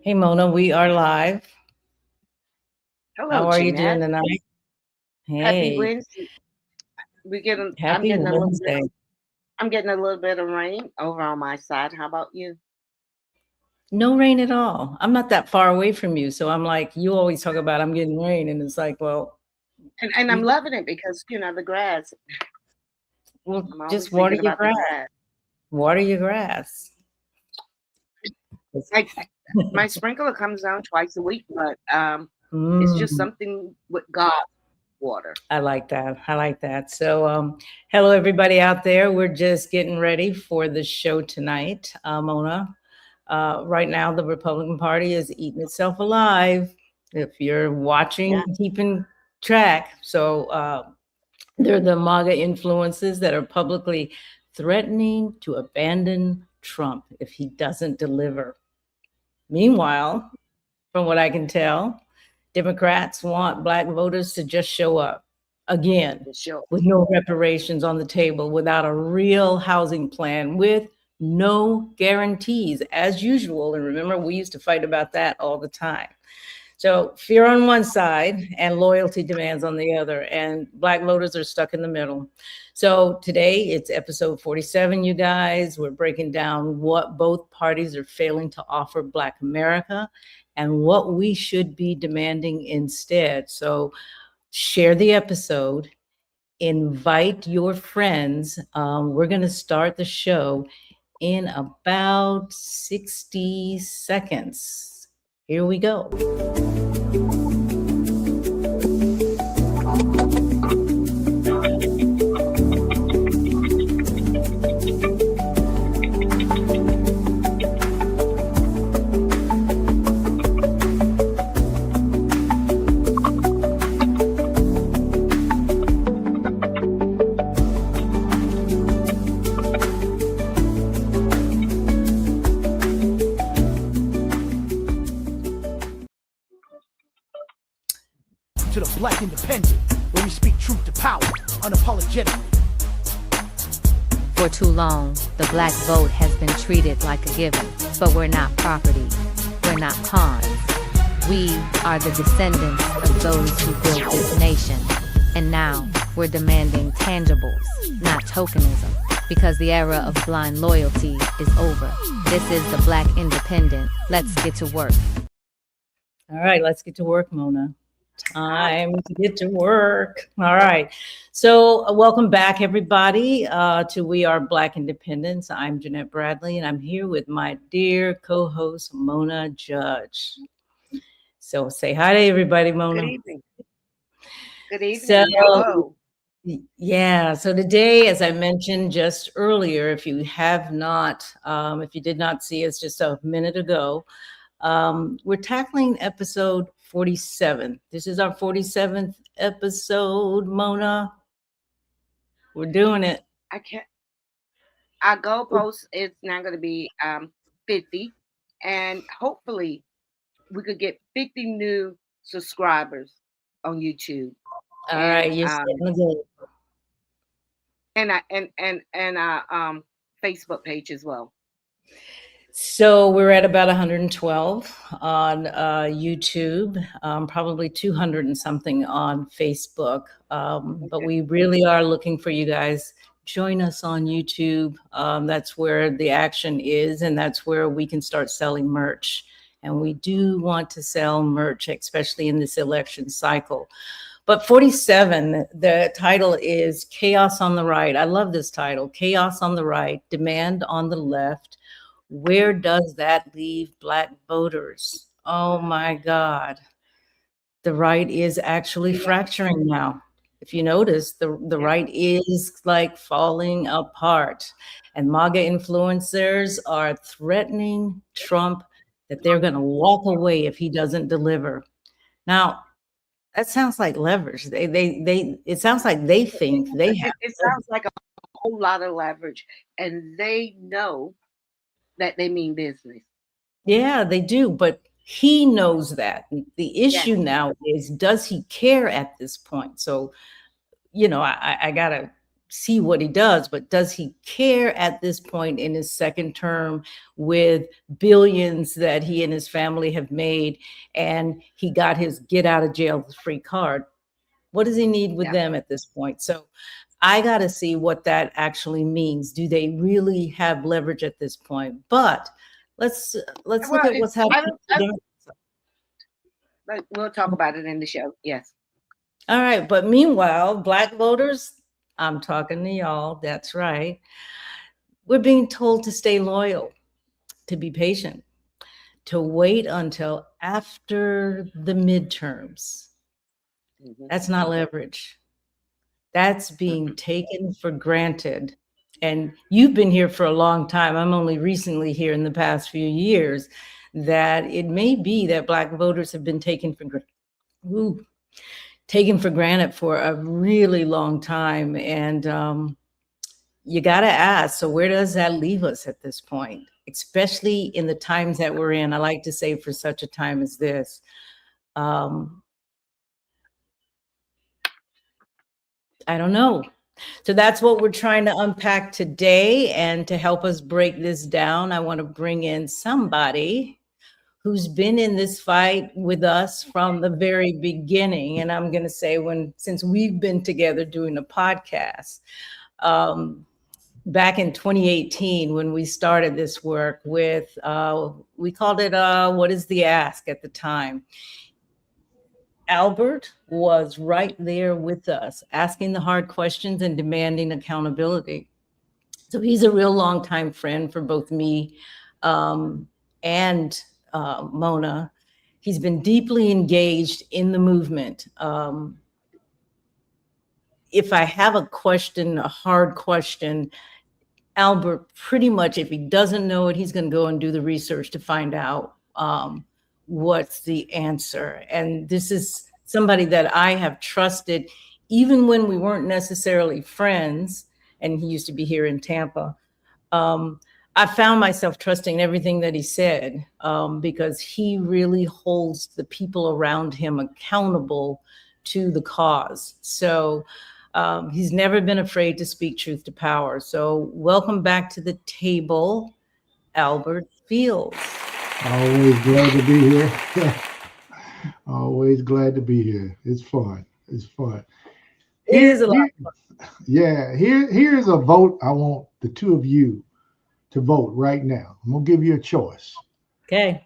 Hey Mona, we are live. Hello, How are you doing Jeanette. tonight? Happy Hey, Wednesday. We getting. I'm happy getting a little bit. Wednesday. I'm getting a little bit of rain over on my side. How about you? No rain at all. I'm not that far away from you, so I'm like, you always talk about I'm getting rain, and it's like, well, And I'm we loving it because the grass. will I'm just always water thinking your about the grass. grass. Water your grass. I my sprinkler comes down twice a week, but it's just Mm, something with God water. I like that. I like that. So, hello everybody out there. We're just getting ready for the show tonight, Mona. Right now, the Republican Party is eating itself alive. If you're Yeah, watching, keeping track, so they're the MAGA influences that are publicly threatening to abandon Trump if he doesn't deliver. Meanwhile, from what I can tell, Democrats want Black voters to just show up again for sure. with no reparations on the table, without a real housing plan, with no guarantees, as usual. And remember, we used to fight about that all the time. So fear on one side and loyalty demands on the other, and Black voters are stuck in the middle. So today it's episode 47, you guys. We're breaking down what both parties are failing to offer Black America and what we should be demanding instead. So share the episode, invite your friends. We're going to start the show in about 60 seconds. Here we go. To the Black Independent, where we speak truth to power, unapologetically. For too long, the black vote has been treated like a given, but we're not property. We're not pawns. We are the descendants of those who built this nation. And now, we're demanding tangibles, not tokenism, because the era of blind loyalty is over. This is the Black Independent. Let's get to work. All right, let's get to work, Mona. Time to get to work. All right. So, welcome back, everybody, to We Are Black Independents. I'm Jeanette Bradley, and I'm here with my dear co host, Mona Judge. So, say hi to everybody, Good Mona. evening. Good So, evening. Hello. yeah, so today, as I mentioned just earlier, if you have not, if you did not see us just a minute ago, we're tackling episode 47. This is our 47th episode, Mona. We're doing it. I can't. Our goalpost is now going to be 50, and hopefully we could get 50 new subscribers on YouTube All right, and you're setting the goal. and our Facebook page as well. So we're at about 112 on YouTube, probably 200 and something on Facebook. But Okay. we really are looking for you guys. Join us on YouTube. That's where the action is, and that's where we can start selling merch. And we do want to sell merch, especially in this election cycle. But 47, the title is Chaos on the Right. I love this title, Chaos on the Right, Demand on the Left. Where does that leave Black voters? Oh my God. The right is actually Yeah. fracturing now. If you notice, the Yeah. right is like falling apart. And MAGA influencers are threatening Trump that they're going to walk away if he doesn't deliver. Now, that sounds like leverage. It sounds like they think they have. It sounds like a whole lot of leverage, and they know that they mean business. Yeah, they do, but he knows that. The Yes. issue now is, does he care at this point? So, I gotta see what he does, but does he care at this point in his second term with billions that he and his family have made, and he got his get out of jail free card? What does he need with them at this point? So I got to see what that actually means. Do they really have leverage at this point? But let's look at what's happening. We'll talk about it in the show. Yes. All right. But meanwhile, Black voters, I'm talking to y'all. That's right. We're being told to stay loyal, to be patient, to wait until after the midterms. That's not leverage. That's being taken for granted. And you've been here for a long time. I'm only recently here in the past few years, that it may be that Black voters have been taken for granted for a really long time. And you got to ask, so where does that leave us at this point, especially in the times that we're in? I like to say, for such a time as this. I don't know. So that's what we're trying to unpack today. And to help us break this down, I want to bring in somebody who's been in this fight with us from the very beginning. And I'm going to say, since we've been together doing a podcast, back in 2018, when we started this work with, we called it What is the Ask at the time. Albert was right there with us, asking the hard questions and demanding accountability. So he's a real longtime friend for both me and Mona. He's been deeply engaged in the movement. If I have a question, a hard question, Albert, pretty much, if he doesn't know it, he's going to go and do the research to find out what's the answer. And this is somebody that I have trusted, even when we weren't necessarily friends, and he used to be here in Tampa. I found myself trusting everything that he said, because he really holds the people around him accountable to the cause. So he's never been afraid to speak truth to power. So welcome back to the table, Albert Fields. Always glad to be here. Always glad to be here. It's fun. It's fun. It is a lot of fun. Yeah, here's a vote. I want the two of you to vote right now. I'm gonna give you a choice. Okay.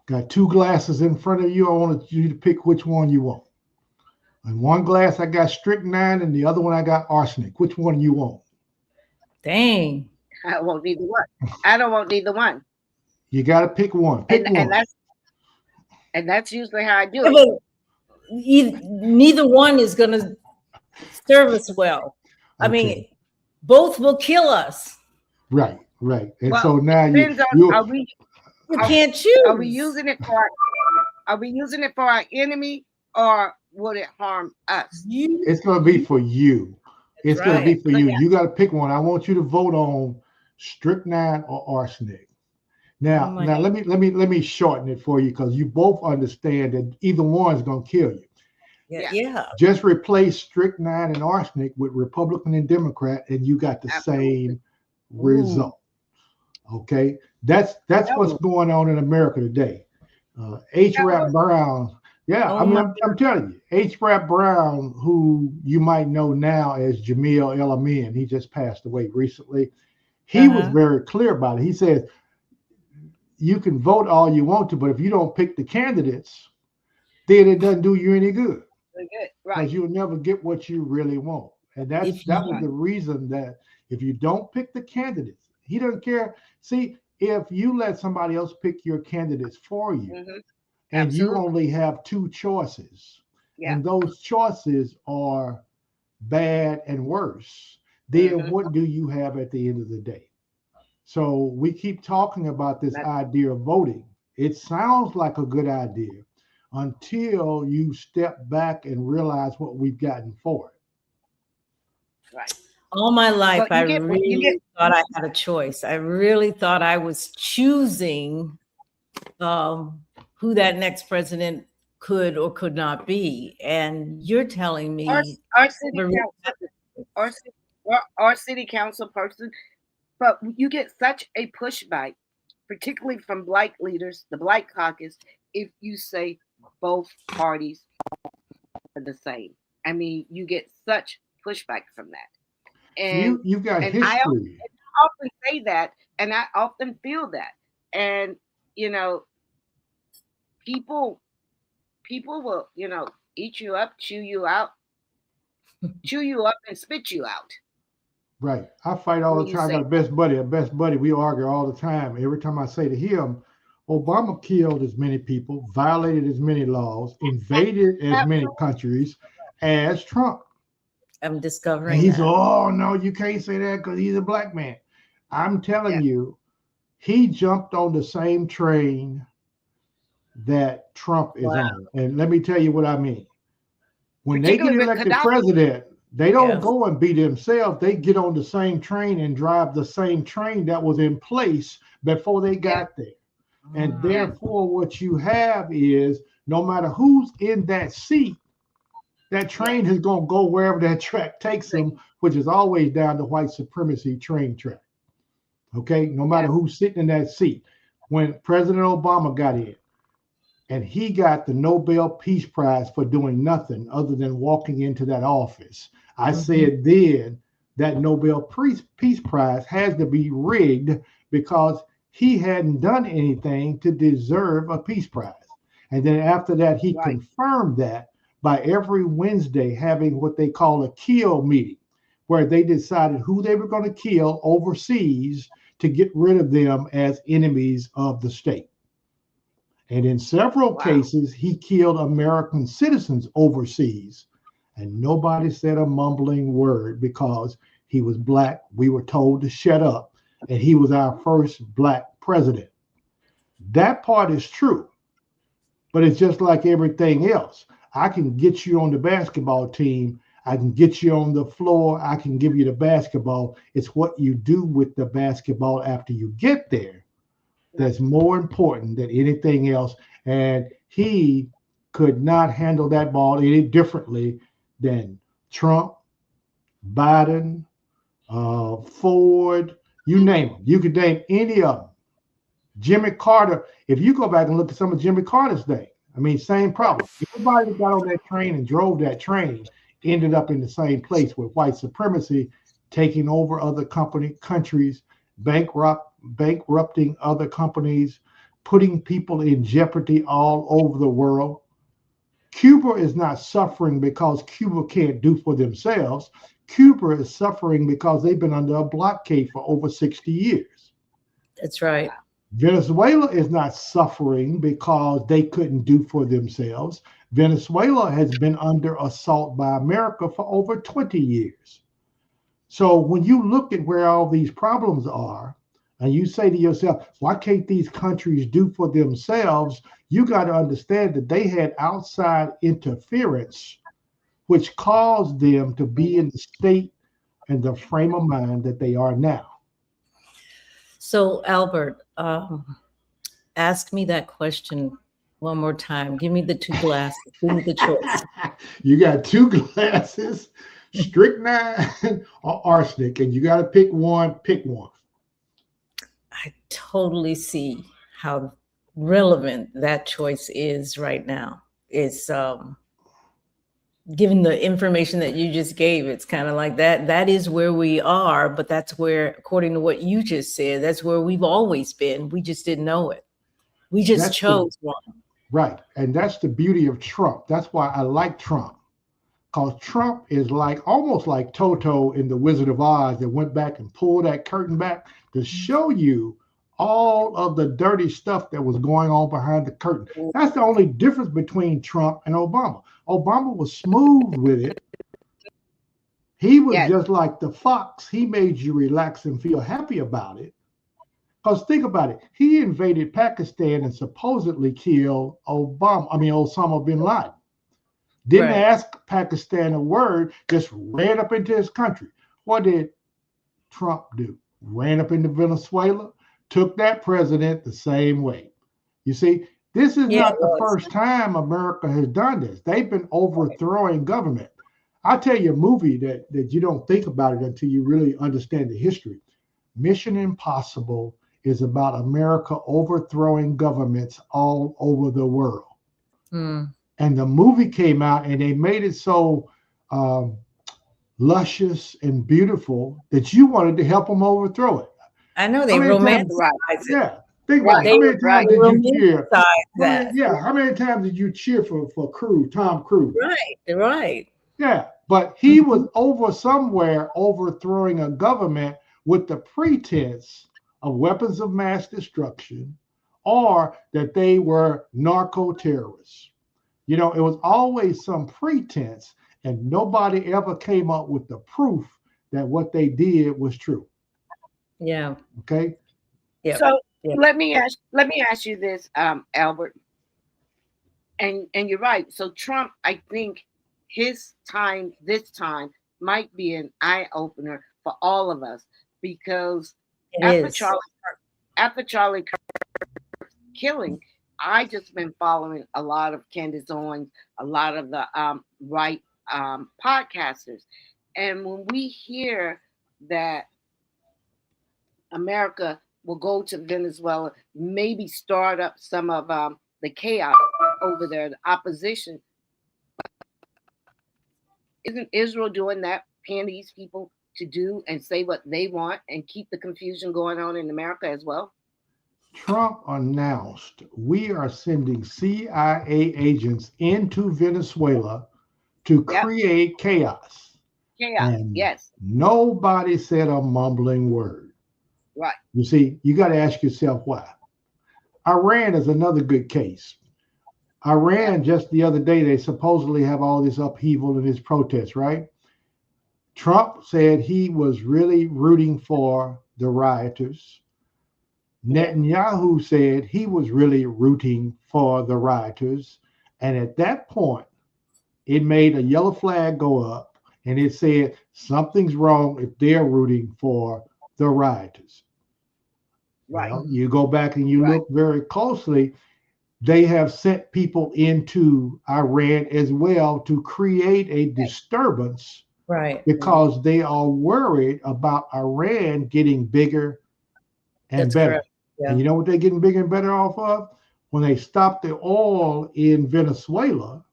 Got two glasses in front of you. I want you to pick which one you want. In one glass, I got strychnine, and the other one, I got arsenic. Which one you want? Dang. I won't either one. I don't want either one. You got to pick one. Pick one. And that's usually how I do it. Neither one is going to serve us well. I mean, both will kill us. Right. And well, so now you can't choose. Are we using it for our enemy, or would it harm us? It's going to be for you. It's going to be for you. You got to pick one. I want you to vote on strychnine or arsenic. Now, let me shorten it for you, because you both understand that either one is going to kill you. Yeah. Just replace strychnine and arsenic with Republican and Democrat, and you got the same result. Okay, that's what's going on in America today. H. Rap Brown. Yeah, I'm telling you, H. Rap Brown, who you might know now as Jamil El-Amin, he just passed away recently. He was very clear about it. He said, you can vote all you want to, but if you don't pick the candidates, then it doesn't do you any good. Right. Because you'll never get what you really want. And that was the reason that if you don't pick the candidates, he doesn't care. See, if you let somebody else pick your candidates for you, and you only have two choices, and those choices are bad and worse, then what do you have at the end of the day? So we keep talking about this idea of voting. It sounds like a good idea until you step back and realize what we've gotten for it. Right. All my life, I really thought I had a choice. I really thought I was choosing who that next president could or could not be. And you're telling me or or city council person, but you get such a pushback, particularly from Black leaders, the Black Caucus, if you say both parties are the same. I mean, you get such pushback from that. And You've got I history. often say that, and I often feel that. And you know, people will, eat you up, chew you up and spit you out Right. I fight all when the you time. I say got a best buddy. We argue all the time. Every time I say to him, Obama killed as many people, violated as many laws, invaded as many absolutely countries as Trump. I'm And discovering he's, that. oh, no, you can't say that because he's a black man. I'm telling yeah, you, he jumped on the same train that Trump is Wow. on. And let me tell you what I mean. When they get particularly with elected Gaddafi. president, they don't Yeah. go and be themselves. They get on the same train and drive the same train that was in place before they Yeah, got there. And Mm. yeah, therefore, what you have is no matter who's in that seat, that train yes, is going to go wherever that track takes them, which is always down the white supremacy train track. Okay, no matter yeah, who's sitting in that seat. When President Obama got in, and he got the Nobel Peace Prize for doing nothing other than walking into that office. I Mhm. said then that Nobel Peace Prize has to be rigged because he hadn't done anything to deserve a Peace Prize. And then after that, he right, confirmed that by every Wednesday having what they call a kill meeting, where they decided who they were going to kill overseas to get rid of them as enemies of the state. And in several wow, cases, he killed American citizens overseas. And nobody said a mumbling word because he was black. We were told to shut up. And he was our first black president. That part is true. But it's just like everything else. I can get you on the basketball team. I can get you on the floor. I can give you the basketball. It's what you do with the basketball after you get there that's more important than anything else. And he could not handle that ball any differently than Trump, Biden, Ford, you name them. You could name any of them. Jimmy Carter, if you go back and look at some of Jimmy Carter's day, I mean, same problem. Everybody that got on that train and drove that train ended up in the same place with white supremacy taking over other countries, bankrupting other companies, putting people in jeopardy all over the world. Cuba is not suffering because Cuba can't do for themselves. Cuba is suffering because they've been under a blockade for over 60 years. That's right. Venezuela is not suffering because they couldn't do for themselves. Venezuela has been under assault by America for over 20 years. So when you look at where all these problems are, and you say to yourself, why can't these countries do for themselves? You got to understand that they had outside interference, which caused them to be in the state and the frame of mind that they are now. So, Albert, ask me that question one more time. Give me the two glasses. Give me the choice. You got two glasses, strychnine or arsenic, and you got to pick one. Pick one. I totally see how relevant that choice is right now. It's given the information that you just gave, it's kind of like that is where we are, but that's where, according to what you just said, that's where we've always been. We just didn't know it. We just chose one. Right. And that's the beauty of Trump. That's why I like Trump. Because Trump is like almost like Toto in The Wizard of Oz that went back and pulled that curtain back to show you all of the dirty stuff that was going on behind the curtain. That's the only difference between Trump and Obama. Obama was smooth with it. He was just like the fox. He made you relax and feel happy about it. Because think about it. He invaded Pakistan and supposedly killed Osama bin Laden. Didn't ask Pakistan a word, just ran up into his country. What did Trump do? Ran up into Venezuela, took that president the same way. You see, this is not the first time America has done this. They've been overthrowing government. I'll tell you a movie that you don't think about it until you really understand the history. Mission Impossible is about America overthrowing governments all over the world. Mm. And the movie came out and they made it so luscious and beautiful that you wanted to help them overthrow it. I know they How many romanticize times- it. Yeah. Think Right. about it. How many times did you cheer? Romanticize How many- that. yeah. How many times did you cheer for Tom Cruise? Right, right. Yeah. But he was over somewhere overthrowing a government with the pretense of weapons of mass destruction or that they were narco terrorists. You know, it was always some pretense, and nobody ever came up with the proof that what they did was true. Yeah. Okay. Yeah. So Yeah. let me ask you this, Albert. And you're right. So Trump, I think this time might be an eye opener for all of us, because It is. after Charlie Kirk killing, I just been following a lot of Candace Owens, a lot of the right podcasters, and when we hear that America will go to Venezuela, maybe start up some of the chaos over there, the opposition. Isn't Israel doing that, paying these people to do and say what they want and keep the confusion going on in America as well? Trump announced we are sending CIA agents into Venezuela to Yep. create chaos. Chaos, And yes, nobody said a mumbling word. right. You see, you got to ask yourself why. Iran is another good case. Iran, just the other day, they supposedly have all this upheaval and this protest, right? Trump said he was really rooting for the rioters. Netanyahu said he was really rooting for the rioters. And at that point, it made a yellow flag go up and it said something's wrong if they're rooting for the rioters. Right. Well, you go back and you Right. look very closely, they have sent people into Iran as well to create a disturbance Right. because they are worried about Iran getting bigger and That's better. correct. Yeah. And you know what they're getting bigger and better off of? When they stop the oil in Venezuela,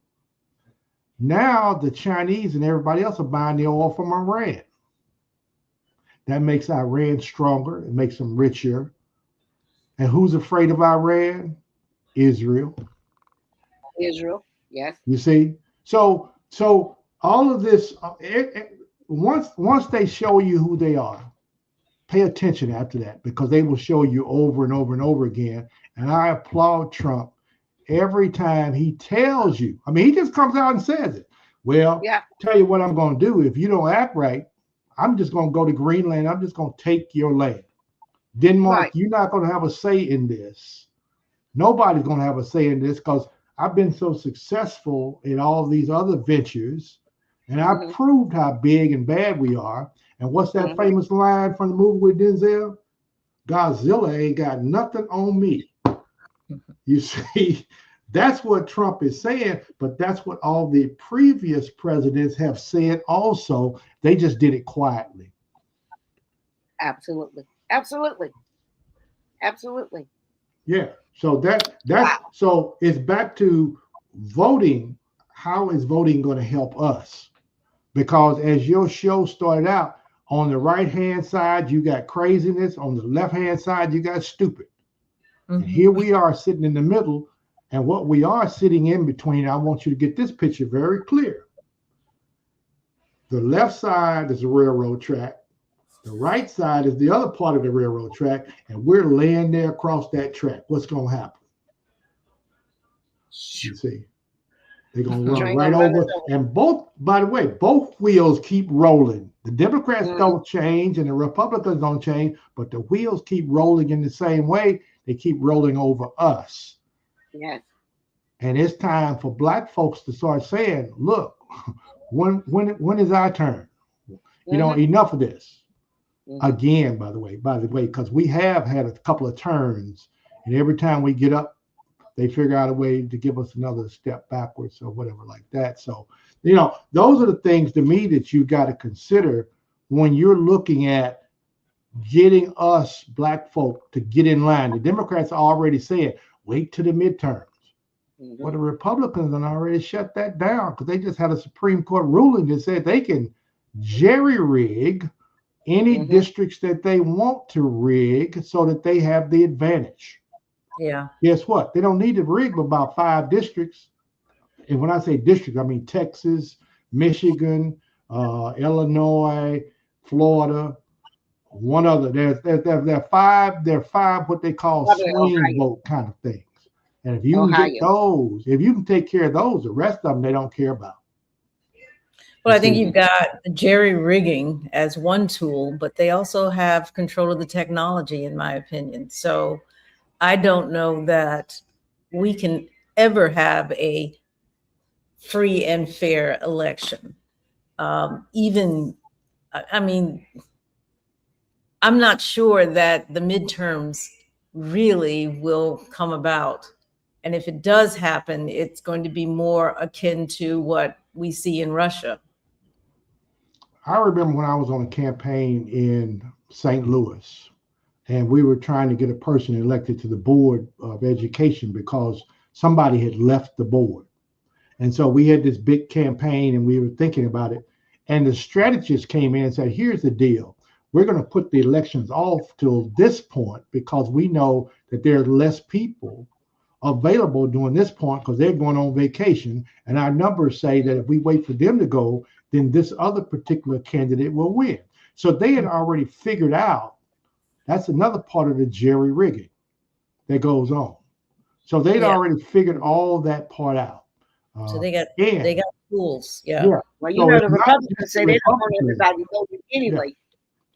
now the Chinese and everybody else are buying the oil from Iran. That makes Iran stronger. It makes them richer. And who's afraid of Iran? Israel. Israel, yes. You see? So all of this, once they show you who they are, pay attention after that, because they will show you over and over and over again. And I applaud Trump every time he tells you. I mean, he just comes out and says it. Well, Yeah. tell you what I'm going to do. If you don't act right, I'm just going to go to Greenland. I'm just going to take your land. Denmark, Right. you're not going to have a say in this. Nobody's going to have a say in this because I've been so successful in all these other ventures, and I've proved how big and bad we are. And what's that famous line from the movie with Denzel? Godzilla ain't got nothing on me. You see, that's what Trump is saying, but that's what all the previous presidents have said also. They just did it quietly. Absolutely. Absolutely. Absolutely. Yeah. So so it's back to voting. How is voting going to help us? Because as your show started out, on the right-hand side, you got craziness. On the left-hand side, you got stupid. And here we are sitting in the middle. And what we are sitting in between, I want you to get this picture very clear. The left side is a railroad track. The right side is the other part of the railroad track. And we're laying there across that track. What's going to happen? You see, they're going to run Train right gonna run over. us over. And both, by the way, both wheels keep rolling. The Democrats don't change and the Republicans don't change, but the wheels keep rolling in the same way. They keep rolling over us. Yes. And it's time for Black folks to start saying, look, when is our turn? You know, enough of this. Again, by the way, because we have had a couple of turns, and every time we get up they figure out a way to give us another step backwards or whatever like that. So, you know, those are the things to me that you got to consider when you're looking at getting us black folk to get in line. The Democrats already said, wait till the midterms. Well, the Republicans have already shut that down because they just had a Supreme Court ruling that said they can jerry rig any districts that they want to rig so that they have the advantage. Yeah. Guess what? They don't need to rig about 5 districts. And when I say districts, I mean Texas, Michigan, Illinois, Florida, one other. There are five what they call swing vote kind of things. And if you can get those, if you can take care of those, the rest of them they don't care about. Well, I think you've got the jerry rigging as one tool, but they also have control of the technology, in my opinion. So I don't know that we can ever have a free and fair election. I mean, I'm not sure that the midterms really will come about. And if it does happen, it's going to be more akin to what we see in Russia. I remember when I was on a campaign in St. Louis, and we were trying to get a person elected to the Board of Education because somebody had left the board. And so we had this big campaign and we were thinking about it. And the strategist came in and said, here's the deal. We're going to put the elections off till this point because we know that there's less people available during this point because they're going on vacation. And our numbers say that if we wait for them to go, then this other particular candidate will win. So they had already figured out that's another part of the jerry rigging that goes on. So they'd already figured all that part out. So they got tools. Yeah. Well, you know, the Republicans say they don't want everybody voting anyway.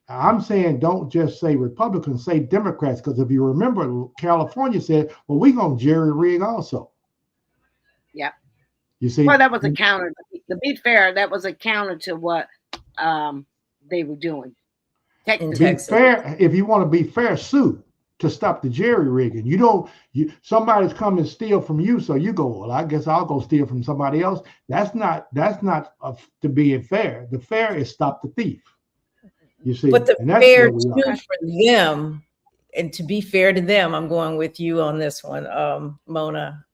I'm saying don't just say Republicans, say Democrats, because if you remember, California said, well, we're going to jerry rig also. Yeah. You see? Well, that was a counter. To be fair, that was a counter to what they were doing. Be fair. If you want to be fair, sue to stop the jerry rigging. Somebody's come and steal from you, so you go, well, I guess I'll go steal from somebody else. That's not to being fair. The fair is stop the thief. You see, but the fair too for them, and to be fair to them, I'm going with you on this one, Mona.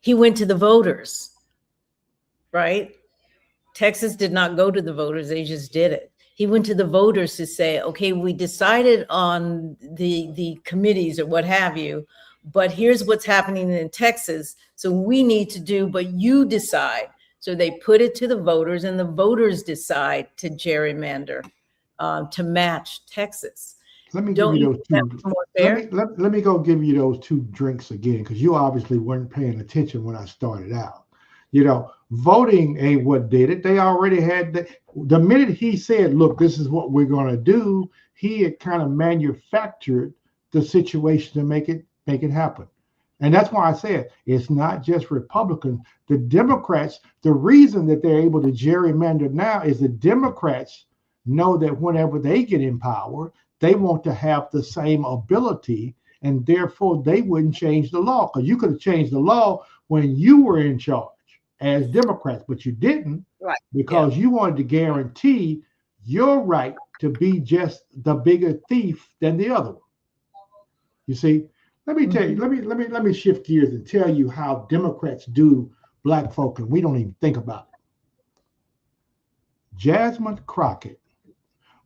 He went to the voters, right? Texas did not go to the voters; they just did it. He went to the voters to say, okay, we decided on the committees or what have you, but here's what's happening in Texas. So we need to do, but you decide. So they put it to the voters and the voters decide to gerrymander to match Texas. Let me give you those two. Let me go give you those 2 drinks again, because you obviously weren't paying attention when I started out. You know, voting ain't what did it. They already had the minute he said, look, this is what we're going to do, he had kind of manufactured the situation to make it happen. And that's why I said it's not just Republicans. The Democrats, the reason that they're able to gerrymander now is the Democrats know that whenever they get in power, they want to have the same ability, and therefore they wouldn't change the law, because you could have changed the law when you were in charge as Democrats, but you didn't, right? Because you wanted to guarantee your right to be just the bigger thief than the other one. You see, let me tell you, let me shift gears and tell you how Democrats do black folk, and we don't even think about it. Jasmine Crockett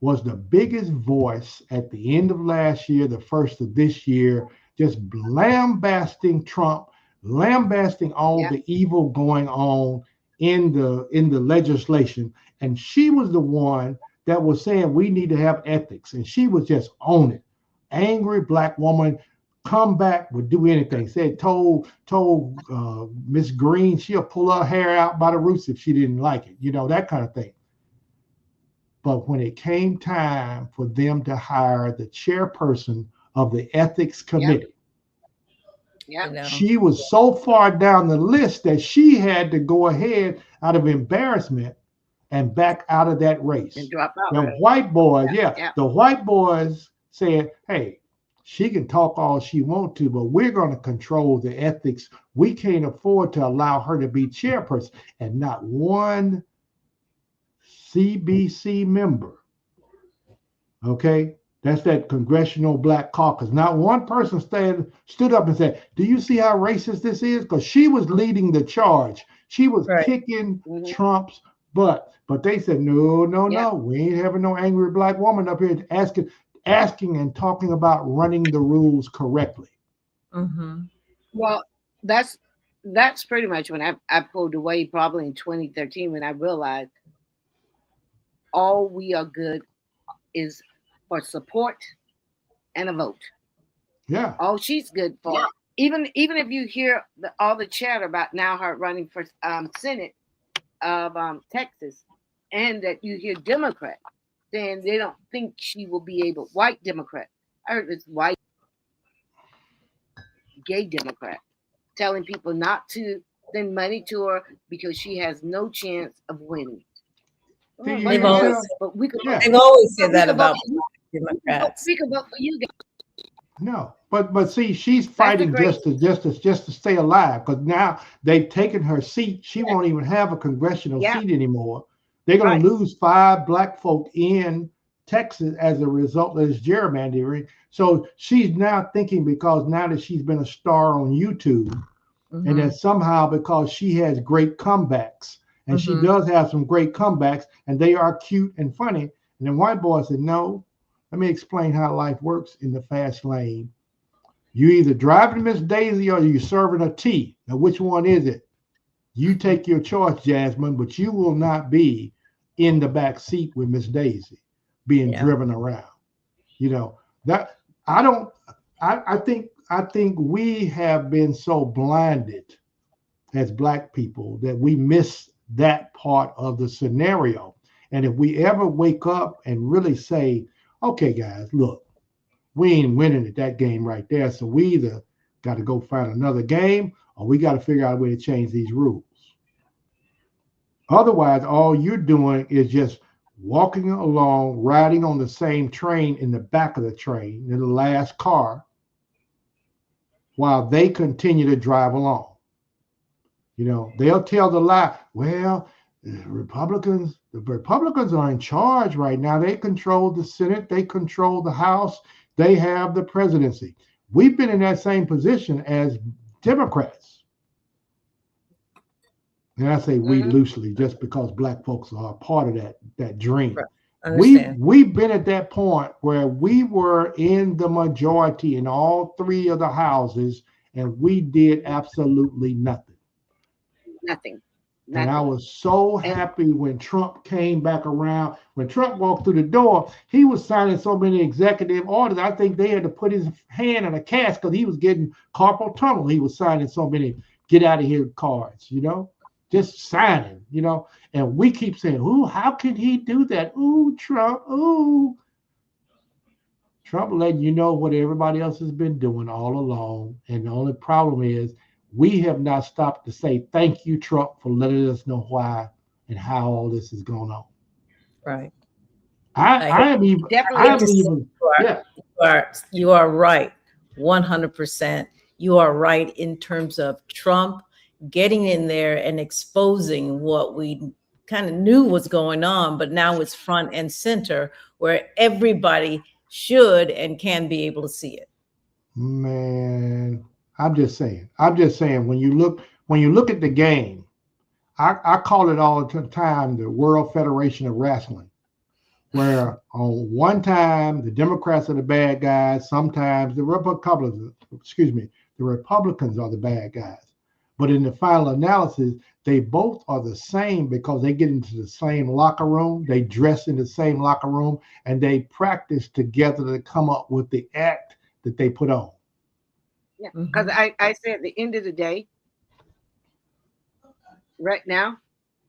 was the biggest voice at the end of last year, the first of this year, just lambasting Trump, lambasting all the evil going on in the legislation. And she was the one that was saying we need to have ethics. And she was just on it. Angry black woman, come back, would do anything. Told Miss Green she'll pull her hair out by the roots if she didn't like it. You know, that kind of thing. But when it came time for them to hire the chairperson of the ethics committee, she was so far down the list that she had to go ahead out of embarrassment and back out of that race. And drop out. The white boys, the white boys said, hey, She can talk all she wants to, but we're going to control the ethics. We can't afford to allow her to be chairperson. And not one CBC member, okay, that's that Congressional Black Caucus. Not one person stood up and said, do you see how racist this is? Because she was leading the charge. She was kicking Trump's butt. But they said, no, no. We ain't having no angry black woman up here asking and talking about running the rules correctly. Well, that's pretty much when I pulled away, probably in 2013, when I realized all we are good is for support and a vote. Yeah. All she's good for. Yeah. Even if you hear all the chatter about now her running for Senate of Texas, and that you hear Democrats saying they don't think she will be able, white Democrat, I heard this white gay Democrat telling people not to send money to her because she has no chance of winning. They've always said that about Democrats. We can vote for you guys. No, but see, she's fighting just to stay alive, because now they've taken her seat. She won't even have a congressional seat anymore. They're going to lose 5 black folk in Texas as a result of this gerrymandering. So she's now thinking, because now that she's been a star on YouTube, and that somehow because she has great comebacks, and she does have some great comebacks, and they are cute and funny. And then white boy said, no, let me explain how life works in the fast lane. You either driving Miss Daisy or you serving a tea. Now, which one is it? You take your choice, Jasmine, but you will not be in the back seat with Miss Daisy being driven around. You know, that I think we have been so blinded as black people that we miss that part of the scenario. And if we ever wake up and really say, okay, guys, look, we ain't winning at that game right there. So we either got to go find another game, or we got to figure out a way to change these rules. Otherwise, all you're doing is just walking along, riding on the same train in the back of the train, in the last car, while they continue to drive along. You know, they'll tell the lie. Well, the Republicans are in charge right now. They control the Senate. They control the House. They have the presidency. We've been in that same position as Democrats. And I say we loosely, just because black folks are a part of that dream. We've been at that point where we were in the majority in all 3 of the houses, and we did absolutely nothing. Nothing. And I was so happy when Trump came back around. When Trump walked through the door, he was signing so many executive orders. I think they had to put his hand in a cast because he was getting carpal tunnel. He was signing so many get out of here cards, you know, just signing, you know. And we keep saying, ooh, how can he do that? Ooh, Trump, ooh. Trump letting you know what everybody else has been doing all along. And the only problem is, we have not stopped to say thank you, Trump, for letting us know why and how all this is going on. Right. You are right. 100%. You are right in terms of Trump getting in there and exposing what we kind of knew was going on, but now it's front and center where everybody should and can be able to see it. Man. I'm just saying, when you look at the game, I call it all the time the World Federation of Wrestling, where on one time the Democrats are the bad guys, sometimes the Republicans are the bad guys. But in the final analysis, they both are the same because they get into the same locker room, they dress in the same locker room, and they practice together to come up with the act that they put on. Yeah, because I say at the end of the day, right now,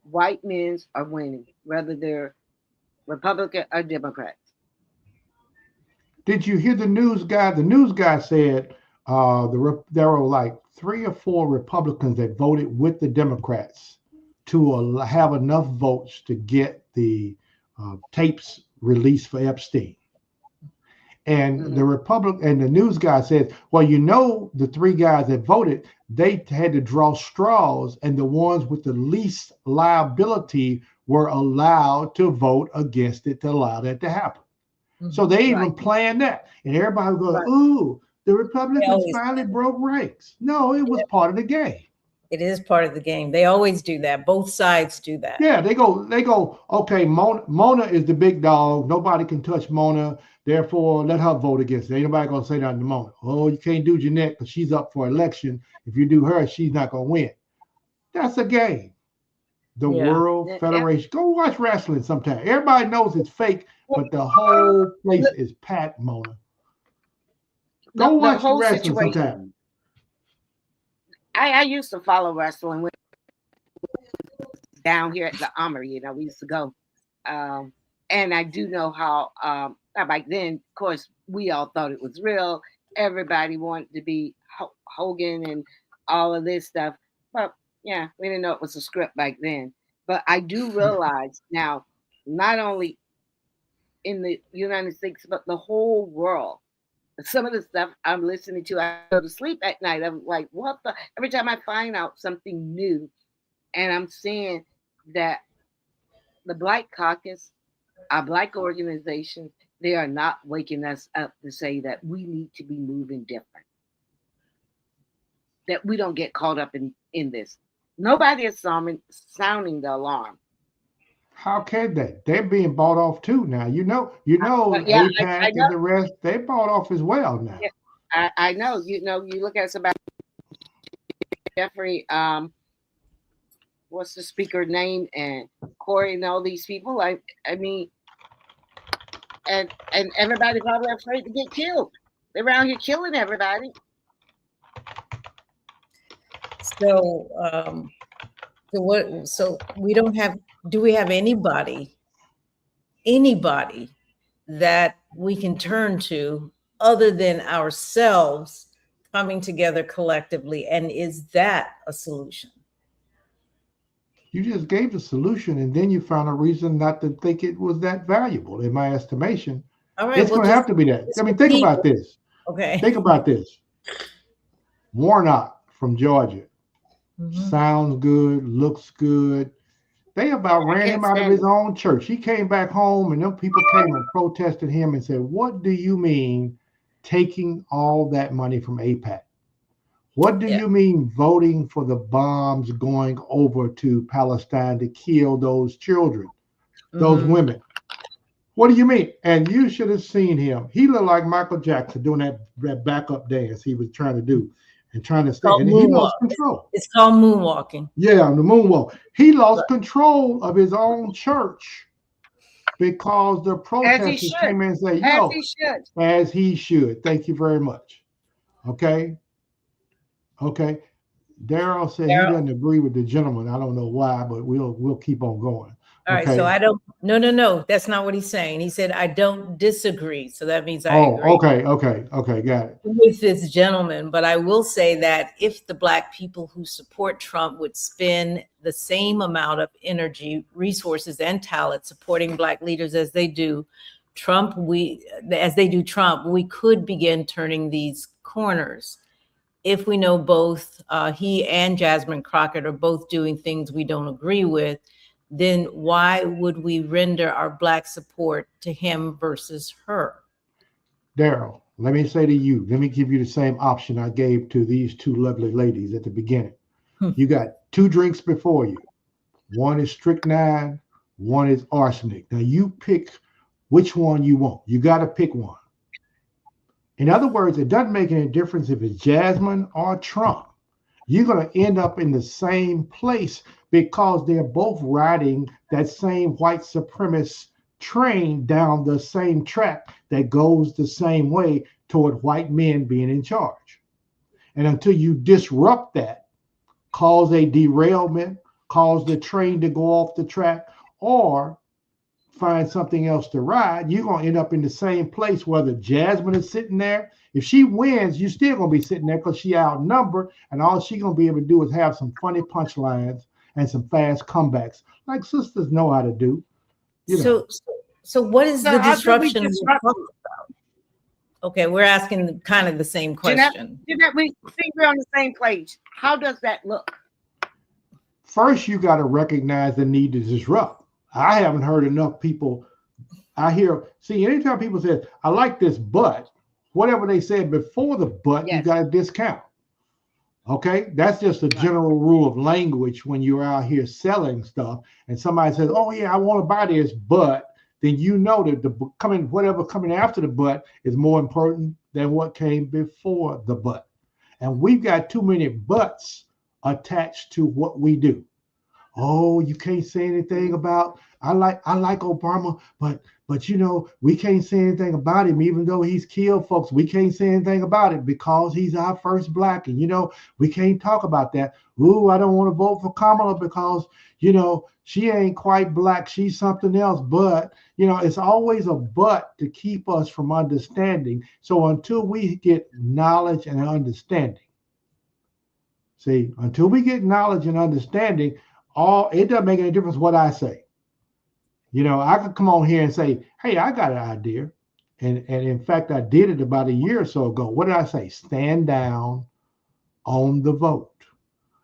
white men are winning, whether they're Republican or Democrats. Did you hear the news guy? The news guy said there were like 3 or 4 Republicans that voted with the Democrats to have enough votes to get the tapes released for Epstein. And the Republic and the news guy said, well, you know, the 3 guys that voted, they had to draw straws, and the ones with the least liability were allowed to vote against it to allow that to happen. So they even planned that. And everybody was going, ooh, the Republicans finally broke ranks. No, it was part of the game. It is part of the game. They always do that. Both sides do that. Yeah, they go, okay, Mona is the big dog. Nobody can touch Mona. Therefore, let her vote against it. Ain't nobody going to say nothing to Mona. Oh, you can't do Jeanette because she's up for election. If you do her, she's not going to win. That's a game. The World Federation. Go watch wrestling sometime. Everybody knows it's fake, but the whole place is packed, Mona. Go watch the wrestling sometime. I used to follow wrestling down here at the Armory. You know, we used to go. And I do know how back then, of course, we all thought it was real. Everybody wanted to be Hogan and all of this stuff. But yeah, we didn't know it was a script back then. But I do realize now, not only in the United States, but the whole world, some of the stuff I'm listening to, I go to sleep at night. I'm like, what the? Every time I find out something new, and I'm seeing that the Black Caucus, our Black organizations, they are not waking us up to say that we need to be moving different, that we don't get caught up in this. Nobody is sounding the alarm. How can they? They're being bought off too now. You know, AIPAC and the rest, they bought off as well now. Yeah, I know. You know, you look at somebody, Jeffrey, what's the speaker name, and Corey and all these people. I mean, and everybody probably afraid to get killed. They're around here killing everybody. So, so we don't have. Do we have anybody that we can turn to other than ourselves coming together collectively? And is that a solution? You just gave the solution, and then you found a reason not to think it was that valuable, in my estimation. All right, it's going to have to be that. I mean, think about this. Okay. Think about this. Warnock from Georgia. Sounds good, looks good. They about ran him out of his own church. He came back home, and them people came and protested him and said, what do you mean taking all that money from AIPAC? What do you mean voting for the bombs going over to Palestine to kill those children, those women? What do you mean? And you should have seen him. He looked like Michael Jackson doing that backup dance he was trying to do. And trying to stay, and he lost control. It's called moonwalking. Yeah, the moonwalk. He lost control of his own church because the protesters came in and said, "Yo, as he should." Thank you very much. Okay. Daryl said he doesn't agree with the gentleman. I don't know why, but we'll keep on going. All right, so I don't. No. That's not what he's saying. He said I don't disagree. So that means I agree. Okay, got it. With this gentleman, but I will say that if the Black people who support Trump would spend the same amount of energy, resources, and talent supporting Black leaders as they do Trump, we could begin turning these corners. If we know both he and Jasmine Crockett are both doing things we don't agree with, then why would we render our Black support to him versus her? Daryl, let me say to you, let me give you the same option I gave to these two lovely ladies at the beginning. You got 2 drinks before you. One is strychnine, one is arsenic. Now you pick which one you want. You got to pick one. In other words, it doesn't make any difference if it's Jasmine or Trump. You're going to end up in the same place because they're both riding that same white supremacist train down the same track that goes the same way toward white men being in charge. And until you disrupt that, cause a derailment, cause the train to go off the track, or find something else to ride, you're going to end up in the same place. Whether Jasmine is sitting there, if she wins, you're still going to be sitting there because she outnumbered, and all she's going to be able to do is have some funny punchlines and some fast comebacks like sisters know how to do. You know. So what is the disruption? Okay, we're asking kind of the same question. Jeanette, we think we're on the same page. How does that look? First, you got to recognize the need to disrupt. I haven't heard enough people. Anytime people say, I like this, but whatever they said before the but, you got to discount. Okay, that's just a general rule of language when you're out here selling stuff and somebody says, oh yeah, I want to buy this, but then you know that whatever coming after the but is more important than what came before the but. And we've got too many buts attached to what we do. Oh, you can't say anything about, I like Obama, but you know, we can't say anything about him, even though he's killed folks. We can't say anything about it because he's our first black. And, you know, we can't talk about that. Ooh, I don't want to vote for Kamala because, you know, she ain't quite black. She's something else. But, you know, it's always a but to keep us from understanding. So until we get knowledge and understanding, until we get knowledge and understanding, it doesn't make any difference what I say. You know, I could come on here and say, hey, I got an idea. And in fact, I did it about a year or so ago. What did I say? Stand down on the vote.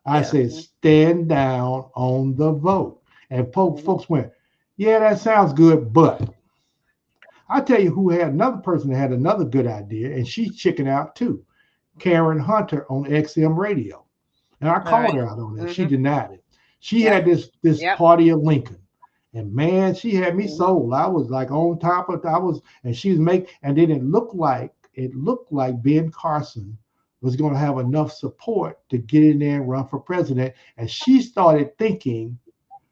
I said, stand down on the vote. And folks went, yeah, that sounds good, but I tell you who had another person that had another good idea, and she's chicking out too. Karen Hunter on XM Radio. And I called her out on that. She denied it. She had this party of Lincoln. And man, she had me sold. I was like on top of and she was and then it looked like Ben Carson was going to have enough support to get in there and run for president. And she started thinking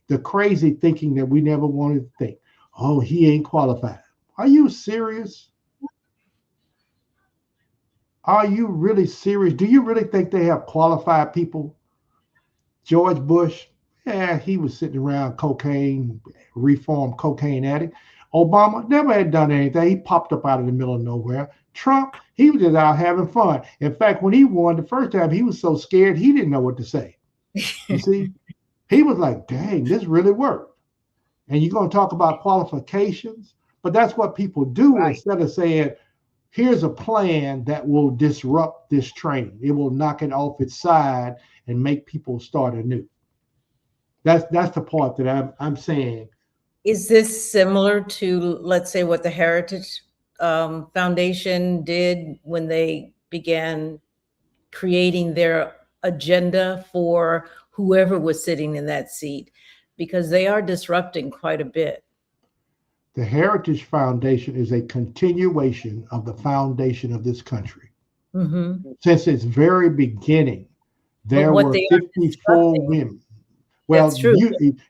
the crazy thinking that we never wanted to think. Oh, he ain't qualified. Are you serious? Are you really serious? Do you really think they have qualified people? George Bush, he was sitting around reformed cocaine addict. Obama never had done anything. He popped up out of the middle of nowhere. Trump, he was just out having fun. In fact, when he won the first time, he was so scared he didn't know what to say. You see, he was like, dang, this really worked. And you're going to talk about qualifications, but that's what people do instead of saying, here's a plan that will disrupt this train. It will knock it off its side and make people start anew. That's the part that I'm saying. Is this similar to, let's say, what the Heritage Foundation did when they began creating their agenda for whoever was sitting in that seat? Because they are disrupting quite a bit. The Heritage Foundation is a continuation of the foundation of this country. Mm-hmm. Since its very beginning, there were 54 women. Well,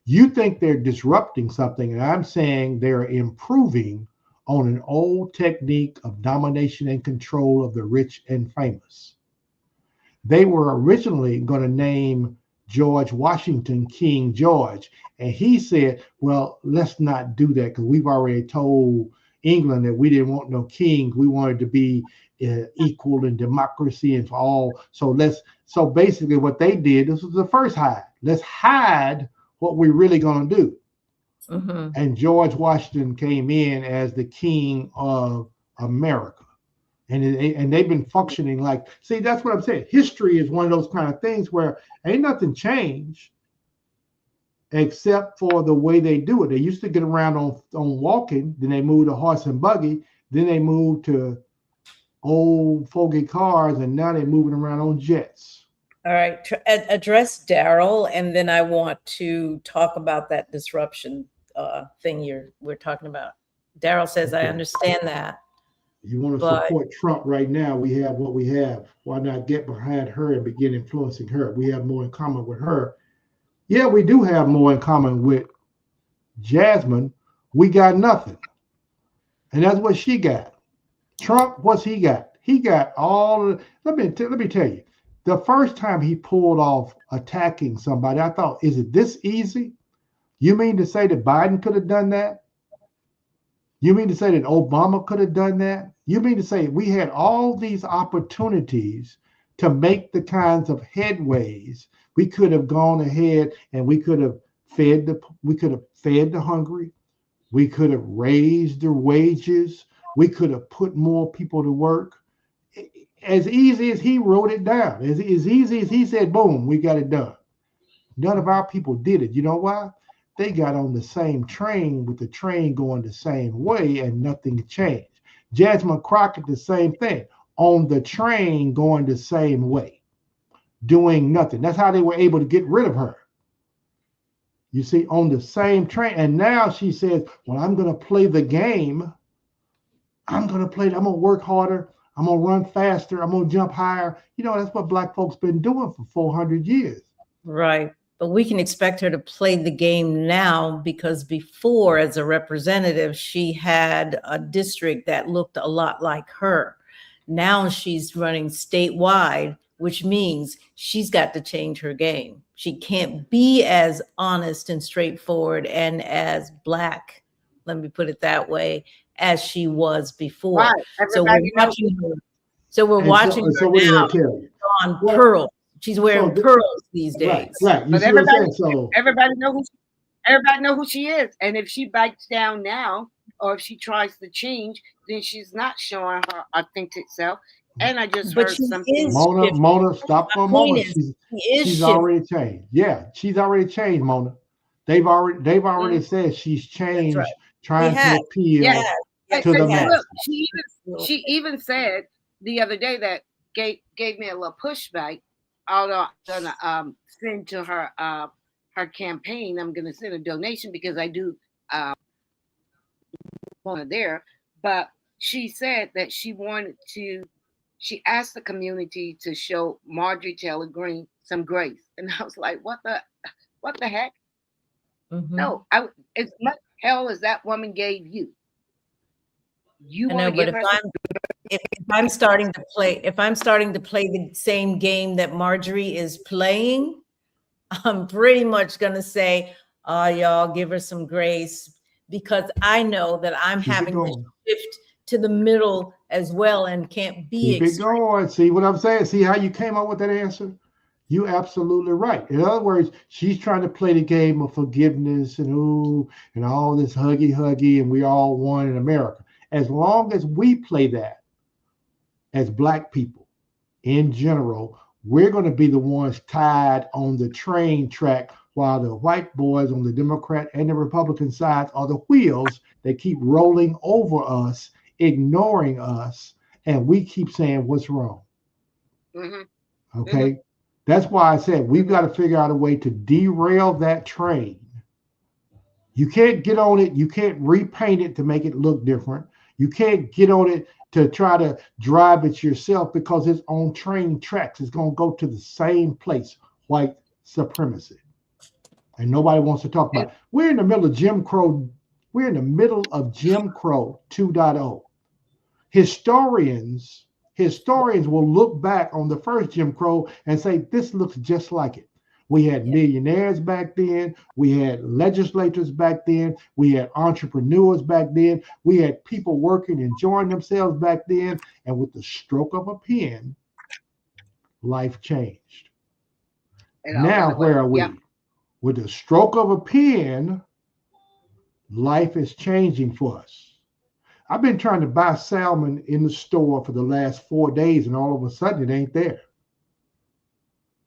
you think they're disrupting something, and I'm saying they're improving on an old technique of domination and control of the rich and famous. They were originally going to name George Washington King George, and he said, well, let's not do that because we've already told England that we didn't want no king. We wanted to be equal in democracy and for all. So basically what they did, this was the first hide. Let's hide what we're really going to do. Mm-hmm. And George Washington came in as the king of America. And they've been functioning that's what I'm saying. History is one of those kind of things where ain't nothing changed except for the way they do it. They used to get around on walking, then they moved to horse and buggy, then they moved to old fogey cars, and now they're moving around on jets. All right, address Daryl, and then I want to talk about that disruption thing we're talking about. Daryl says, okay. I understand that. You want to support Trump right now, we have what we have. Why not get behind her and begin influencing her? We have more in common with her. Yeah, we do have more in common with Jasmine. We got nothing. And that's what she got. Trump, what's he got? He got let me tell you, the first time he pulled off attacking somebody, I thought, is it this easy? You mean to say that Biden could have done that? You mean to say that Obama could have done that? You mean to say we had all these opportunities to make the kinds of headways? We could have gone ahead and we could have fed the hungry. We could have raised their wages. We could have put more people to work. As easy as he wrote it down, as easy as he said, boom, we got it done. None of our people did it. You know why? They got on the same train with the train going the same way and nothing changed. Jasmine Crockett, the same thing, on the train going the same way, doing nothing. That's how they were able to get rid of her. You see, on the same train. And now she says, well, I'm going to play the game. I'm going to work harder. I'm going to run faster. I'm going to jump higher. You know, that's what Black folks been doing for 400 years. Right. But we can expect her to play the game now, because before, as a representative, she had a district that looked a lot like her. Now she's running statewide, which means she's got to change her game. She can't be as honest and straightforward and as Black, let me put it that way, as she was before. Right. So we're watching her. So we're watching her now on pearls. She's wearing pearls these days. Right. You but see everybody, what I'm saying? So everybody know who she is. And if she bites down now, or if she tries to change, then she's not showing her authentic self. And I just heard something. Mona, stop for a moment. She's already changed. Yeah, she's already changed, Mona. They've already said she's changed, right. Trying to appeal to the masses. She even said the other day that gave me a little pushback. I'm gonna send to her her campaign. I'm gonna send a donation because I do want her there. But she said that she asked the community to show Marjorie Taylor Greene some grace, and I was like, what the heck? Mm-hmm. No, as much hell as that woman gave you. You want to give her. If I'm starting to play the same game that Marjorie is playing, I'm pretty much going to say, y'all give her some grace, because I know that I'm having to shift to the middle as well and can't be. Keep it going. See what I'm saying? See how you came up with that answer? You absolutely right. In other words, she's trying to play the game of forgiveness and all this huggy, and we all one in America. As long as we play that, as Black people in general, we're going to be the ones tied on the train track, while the white boys on the Democrat and the Republican sides are the wheels. They keep rolling over us, ignoring us, and we keep saying what's wrong. Mm-hmm. Okay? Mm-hmm. That's why I said we've got to figure out a way to derail that train. You can't get on it. You can't repaint it to make it look different. You can't get on it to try to drive it yourself, because it's on train tracks. It's going to go to the same place, white supremacy. And nobody wants to talk about it. We're in the middle of Jim Crow. We're in the middle of Jim Crow 2.0. Historians will look back on the first Jim Crow and say, this looks just like it. We had millionaires back then. We had legislators back then. We had entrepreneurs back then. We had people working, enjoying themselves back then. And with the stroke of a pen, life changed. Now, where are we? Yeah. With the stroke of a pen, life is changing for us. I've been trying to buy salmon in the store for the last 4 days, and all of a sudden it ain't there.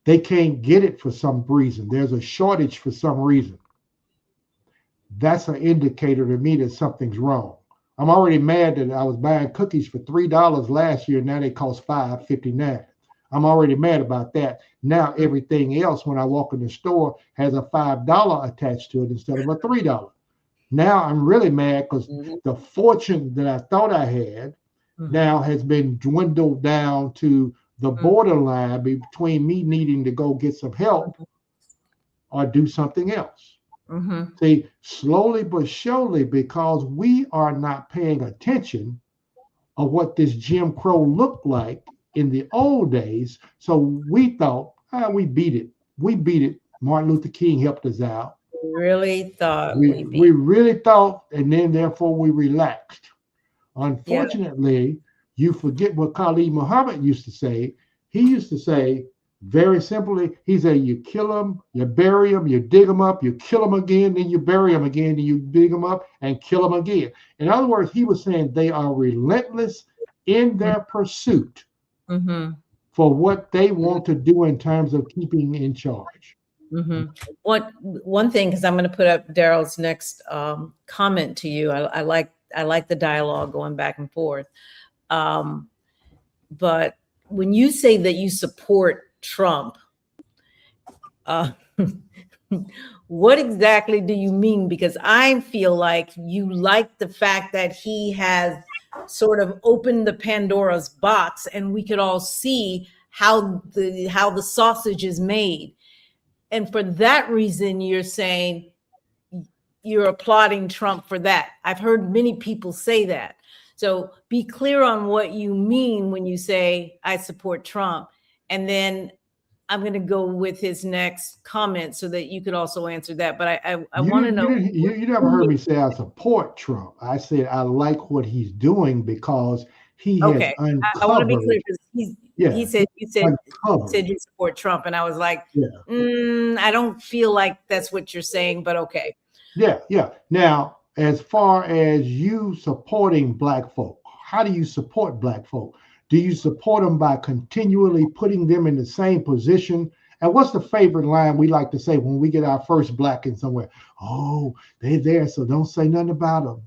They can't get it for some reason. There's a shortage for some reason. That's an indicator to me that something's wrong. I'm already mad that I was buying cookies for $3 last year. Now they cost $5.59. I'm already mad about that. Now everything else, when I walk in the store, has a $5 attached to it instead of a $3. Now I'm really mad because the fortune that I thought I had now has been dwindled down to the borderline between me needing to go get some help or do something else. Mm-hmm. See, slowly but surely, because we are not paying attention of what this Jim Crow looked like in the old days. So we thought, we beat it. We beat it. Martin Luther King helped us out. We really thought, and then therefore we relaxed. Unfortunately, you forget what Khalid Muhammad used to say. He used to say, Very simply, he said, you kill them, you bury them, you dig them up, you kill them again, then you bury them again, then you dig them up and kill them again. In other words, he was saying they are relentless in their pursuit for what they want to do in terms of keeping in charge. One thing, because I'm going to put up Daryl's next comment to you. I like the dialogue going back and forth. But when you say that you support Trump, what exactly do you mean? Because I feel like you like the fact that he has sort of opened the Pandora's box, and we could all see how the sausage is made. And for that reason, you're saying you're applauding Trump for that. I've heard many people say that. So be clear on what you mean when you say I support Trump. And then I'm going to go with his next comment so that you could also answer that. But I want to know. You never heard me say I support Trump. I said I like what he's doing because he has uncovered. I want to be clear because you said you support Trump, and I was like, I don't feel like that's what you're saying, but okay. Yeah. Now, as far as you supporting Black folk, how do you support Black folk? Do you support them by continually putting them in the same position? And what's the favorite line we like to say when we get our first Black in somewhere? Oh, they're there, so don't say nothing about them,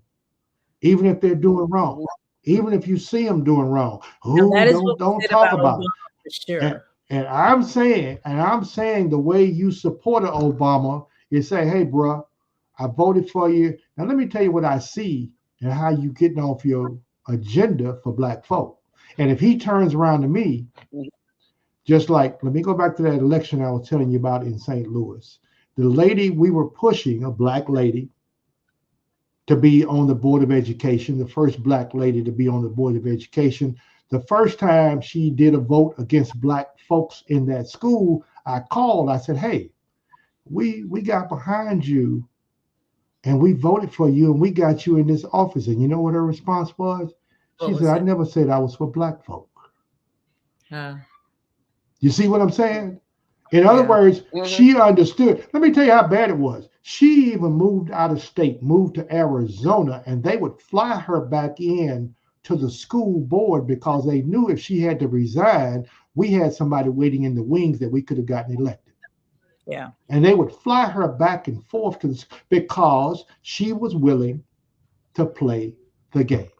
even if they're doing wrong. Even if you see them doing wrong, don't talk about it. Sure. And I'm saying the way you supported Obama is say, hey, bro, I voted for you. Now let me tell you what I see and how you getting off your agenda for Black folk. And if he turns around to me, just like, let me go back to that election I was telling you about in St. Louis. The lady we were pushing, a Black lady, to be on the Board of Education, the first Black lady to be on the Board of Education. The first time she did a vote against Black folks in that school, I called, I said, hey, we got behind you and we voted for you and we got you in this office. And you know what her response was? She said, I never said I was for Black folk. You see what I'm saying? In other words, she understood. Let me tell you how bad it was. She even moved out of state, moved to Arizona, and they would fly her back in to the school board because they knew if she had to resign, we had somebody waiting in the wings that we could have gotten elected. Yeah. And they would fly her back and forth to because she was willing to play the game.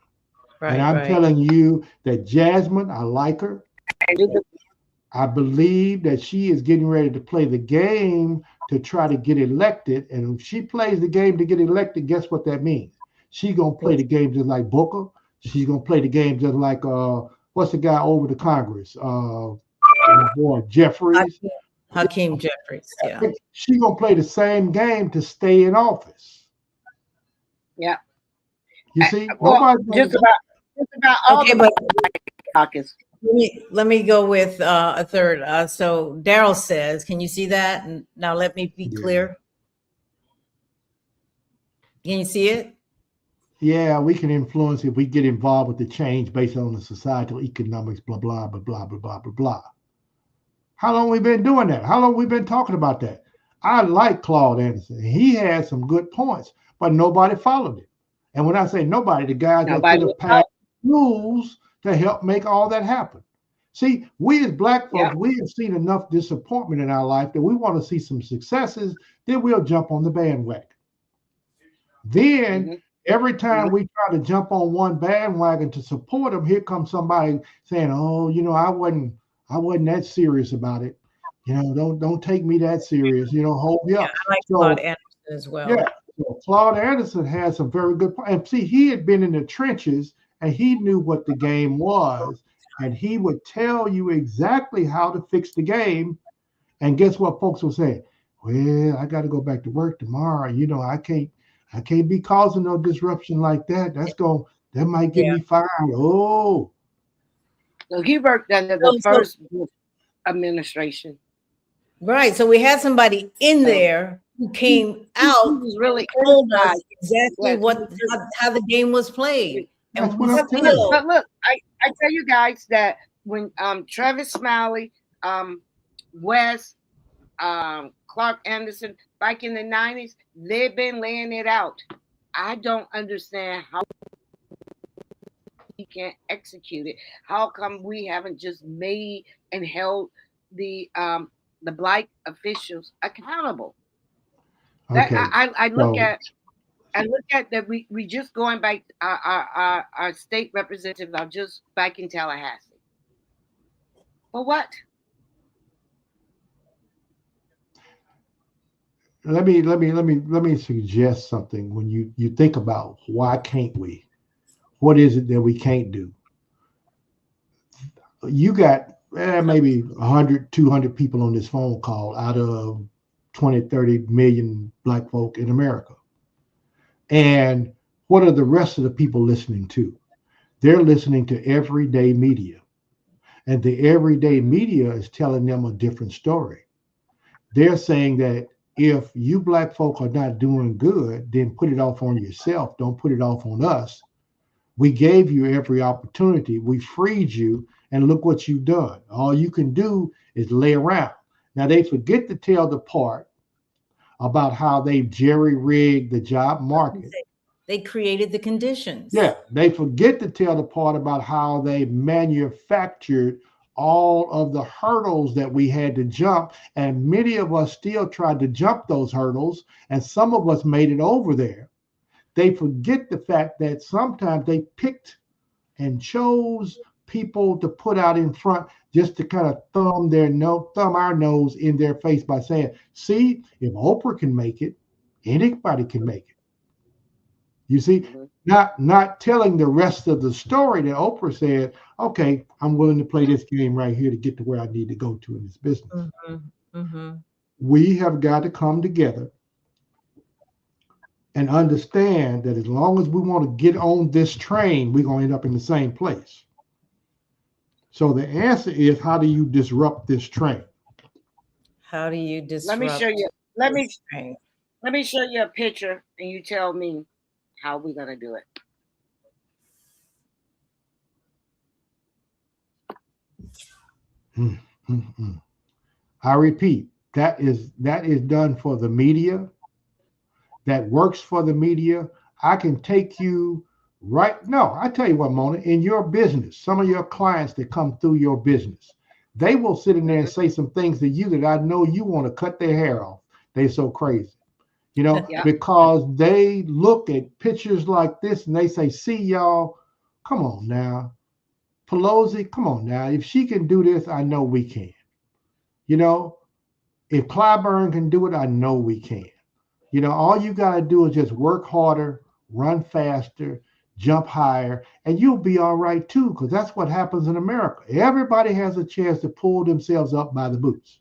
Right, and I'm telling you that Jasmine, I like her. I believe that she is getting ready to play the game to try to get elected. And if she plays the game to get elected, guess what that means? She's going to play the game just like Booker. She's going to play the game just like, what's the guy over the Congress? Jeffries. Hakeem Jeffries, yeah. She's going to play the same game to stay in office. Yeah. You see? Just about all the caucus. Let me go with a third. So Daryl says, can you see that? And now let me be clear. Can you see it? Yeah, we can influence if we get involved with the change based on the societal economics, blah, blah, blah, blah, blah, blah, blah, blah. How long we been doing that? How long we been talking about that? I like Claude Anderson. He had some good points, but nobody followed it. And when I say nobody, the guys that could have passed rules to help make all that happen. See, we as Black folks, we have seen enough disappointment in our life that we want to see some successes, then we'll jump on the bandwagon. Then every time we try to jump on one bandwagon to support them, here comes somebody saying, oh, you know, I wasn't that serious about it. You know, don't take me that serious, you know, hold me up. I like Claude Anderson as well. Yeah, so Claude Anderson had some very good points. And see, he had been in the trenches and he knew what the game was. And he would tell you exactly how to fix the game. And guess what folks will say? Well, I got to go back to work tomorrow. You know, I can't be causing no disruption like that. That might get me fired. Oh. So he worked under the first administration. Right. So we had somebody in there who came out who was really told us exactly how the game was played. And what I'm telling you. But look, I tell you guys that when Travis Smiley West, Clark Anderson, back in the 90s, they've been laying it out. I don't understand how we can't execute it. How come we haven't just made and held the black officials accountable? That Okay. I look So at that we just going back, our state representatives are just back in Tallahassee. For what? let me suggest something. When you think about why can't we? What is it that we can't do? You got maybe 100, 200 people on this phone call out of 20, 30 million black folk in America. And what are the rest of the people listening to? They're listening to everyday media. And the everyday media is telling them a different story. They're saying that if you black folk are not doing good, then put it off on yourself. Don't put it off on us. We gave you every opportunity. We freed you, and look what you've done. All you can do is lay around. Now, they forget to tell the part about how they jerry-rigged the job market. They created the conditions. Yeah, they forget to tell the part about how they manufactured all of the hurdles that we had to jump, and many of us still tried to jump those hurdles, and some of us made it over there. They forget the fact that sometimes they picked and chose people to put out in front just to kind of thumb our nose in their face by saying, see, if Oprah can make it, anybody can make it. You see, not telling the rest of the story that Oprah said, okay, I'm willing to play this game right here to get to where I need to go to in this business. Mm-hmm. Mm-hmm. We have got to come together and understand that as long as we want to get on this train, we're going to end up in the same place. So the answer is, how do you disrupt this train? How do you disrupt? Let me show you. Let train? me show you a picture, and you tell me how we're gonna do it. I repeat, that is done for the media. That works for the media. I can take you right. No, I tell you what, Mona, in your business, some of your clients that come through your business, they will sit in there and say some things to you that I know you want to cut their hair off. They're so crazy, because they look at pictures like this and they say, see, y'all, come on now. Pelosi, come on now. If she can do this, I know we can. If Clyburn can do it, I know we can. All you got to do is just work harder, run faster, jump higher, and you'll be all right too, because that's what happens in America. Everybody has a chance to pull themselves up by the boots.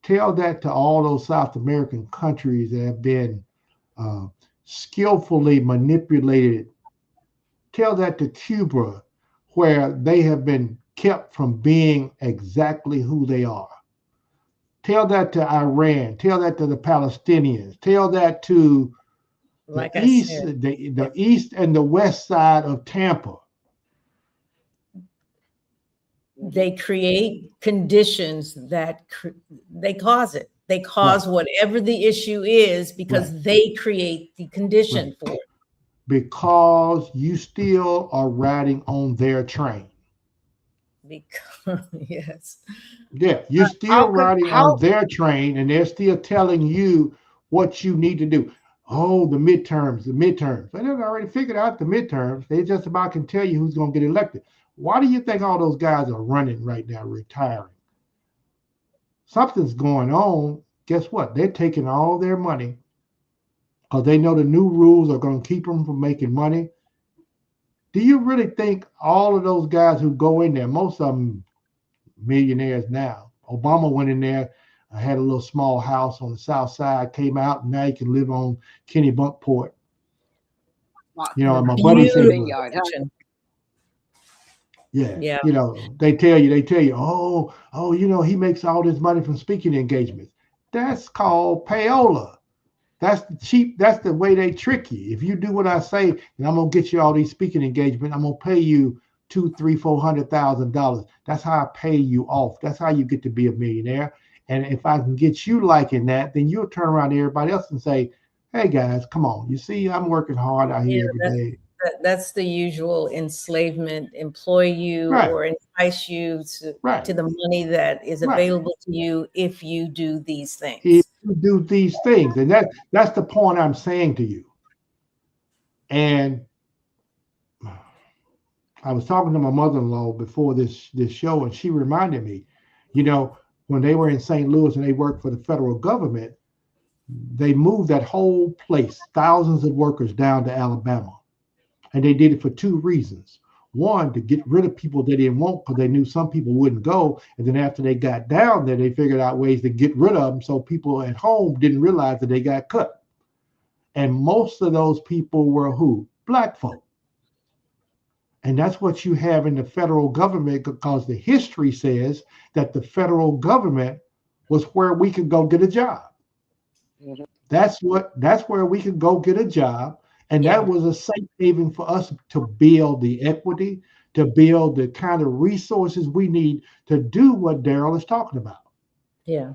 Tell that to all those South American countries that have been skillfully manipulated. Tell that to Cuba, where they have been kept from being exactly who they are. Tell that to Iran. Tell that to the Palestinians. Tell that to the east and the west side of Tampa. They create conditions that they cause it. They cause whatever the issue is because they create the condition for it. Because you still are riding on their train. Yes. Yeah, you're still riding on their train, and they're still telling you what you need to do. Oh, the midterms. They have already figured out the midterms. They just about can tell you who's going to get elected. Why do you think all those guys are running right now, retiring? Something's going on. Guess what? They're taking all their money because they know the new rules are going to keep them from making money. Do you really think all of those guys who go in there, most of them millionaires now? Obama went in there, had a little small house on the south side, came out, and now he can live on Kennebunkport. My buddy said, yeah. They tell you, oh, he makes all this money from speaking engagements. That's called payola. That's cheap. That's the way they trick you. If you do what I say, and I'm going to get you all these speaking engagements, I'm going to pay you $200,000, $300,000, $400,000. That's how I pay you off. That's how you get to be a millionaire. And if I can get you liking that, then you'll turn around to everybody else and say, hey guys, come on. You see, I'm working hard out here every day. That's the usual enslavement, employ you Right. or entice you Right. to the money that is Right. available to you if you do these things. If you do these things, and that's the point I'm saying to you. And I was talking to my mother-in-law before this show, and she reminded me, you know, when they were in St. Louis and they worked for the federal government, they moved that whole place, thousands of workers, down to Alabama. And they did it for two reasons. One, to get rid of people they didn't want because they knew some people wouldn't go. And then after they got down there, they figured out ways to get rid of them so people at home didn't realize that they got cut. And most of those people were who? Black folk. And that's what you have in the federal government, because the history says that the federal government was where we could go get a job. Mhm. That's where we could go get a job. And Yeah. that was a safe haven for us to build the equity, to build the kind of resources we need to do what Daryl is talking about. Yeah.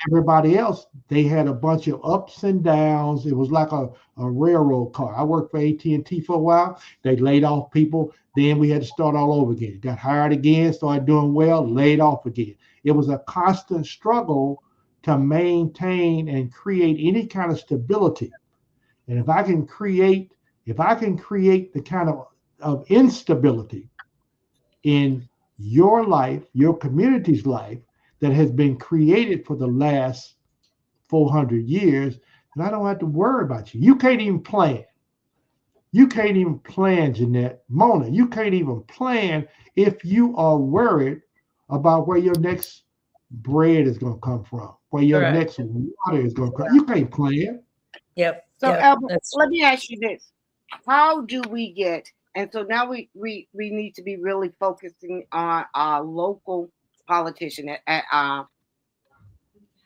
Everybody else, they had a bunch of ups and downs. It was like a railroad car. I worked for AT&T for a while. They laid off people. Then we had to start all over again. Got hired again, started doing well, laid off again. It was a constant struggle to maintain and create any kind of stability. And if I can create the kind of instability in your life, your community's life, that has been created for the last 400 years, then I don't have to worry about you. You can't even plan. You can't even plan, Jeanette. Mona, you can't even plan if you are worried about where your next bread is going to come from, where your Correct. next water is going to come. You can't plan. Yep. So yep, Albert, that's let me ask you this: how do we get? And so now we need to be really focusing on our local politician at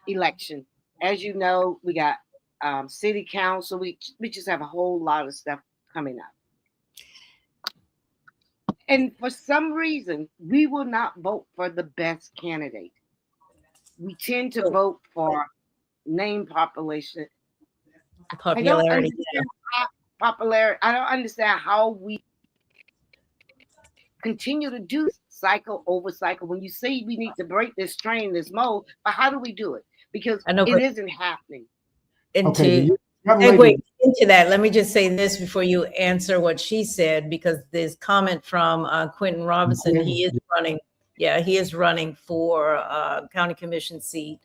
election. As you know, we got city council. We just have a whole lot of stuff coming up. And for some reason, we will not vote for the best candidate. We tend to vote for name population. popularity. Popularity. I don't understand how we continue to do cycle over cycle. When you say we need to break this train, this mode, but how do we do it? Because I know, it but- isn't happening. Okay, Into segue into that, let me just say this before you answer what she said, because there's comment from Quentin Robinson. He is running. Yeah, he is running for county commission seat.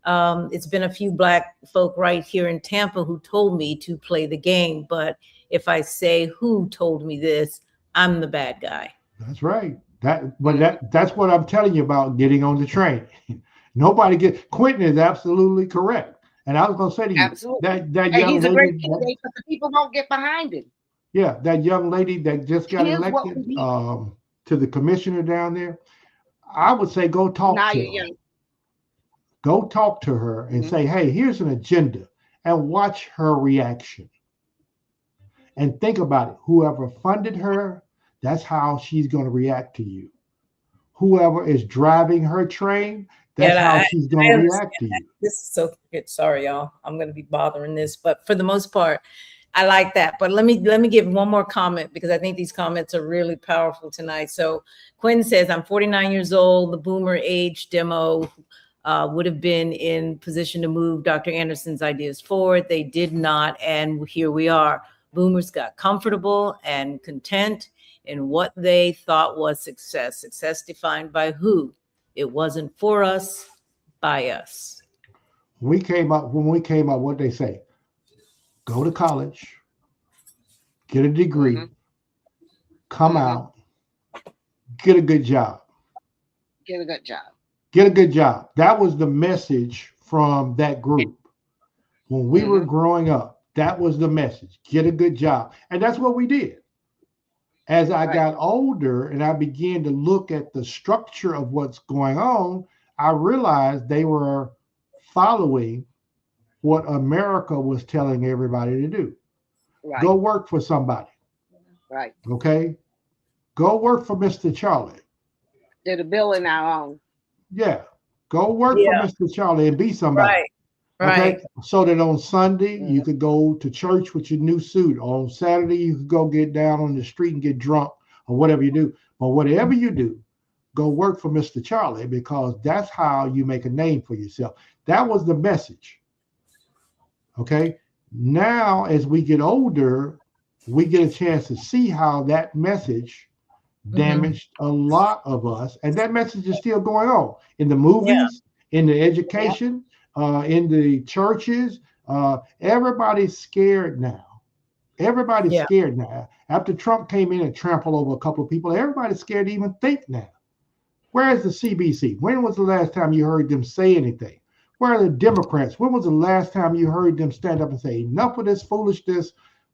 It's been a few Black folk right here in Tampa who told me to play the game. But if I say who told me this, I'm the bad guy. That's right. That's what I'm telling you about getting on the train. Nobody gets. Quentin is absolutely correct. And I was going to say to you, Absolutely. that And young he's a great lady, candidate, but the people won't get behind him. yeah, that young lady that just got Here's what elected we need. to the commissioner down there, I would say go talk Now to you're her. young. Go talk to her and Mhm. say, hey, here's an agenda, and watch her reaction. And think about it. Whoever funded her, that's how she's going to react to you. Whoever is driving her train, that's how she's going to react to you. This is so good. Sorry, y'all. I'm going to be bothering this, but for the most part, I like that. But let me give one more comment, because I think these comments are really powerful tonight. So Quinn says, I'm 49 years old. The boomer age demo would have been in position to move Dr. Anderson's ideas forward. They did not. And here we are. Boomers got comfortable and content in what they thought was success. Success defined by who? It wasn't for us, by us. When we came up, what they say? Go to college, get a degree, come out, get a good job. Get a good job. Get a good job. That was the message from that group. When we were growing up, that was the message. Get a good job. And that's what we did. As I got older and I began to look at the structure of what's going on, I realized they were following what America was telling everybody to do. Right. Go work for somebody. Right. Okay? Go work for Mr. Charlie. They're the building our own. Yeah. Go work for Yeah. Mr. Charlie and be somebody. Right. Right. Okay. So that on Sunday you could go to church with your new suit. On Saturday you could go get down on the street and get drunk or whatever you do. But whatever you do, go work for Mr. Charlie, because that's how you make a name for yourself. That was the message. Okay. Now, as we get older, we get a chance to see how that message damaged a lot of us. And that message is still going on in the movies, in the education, in the churches. Everybody's scared now. Everybody's scared now. After Trump came in and trampled over a couple of people, everybody's scared to even think now. Where is the CBC? When was the last time you heard them say anything? Where are the Democrats? When was the last time you heard them stand up and say, enough of this foolishness?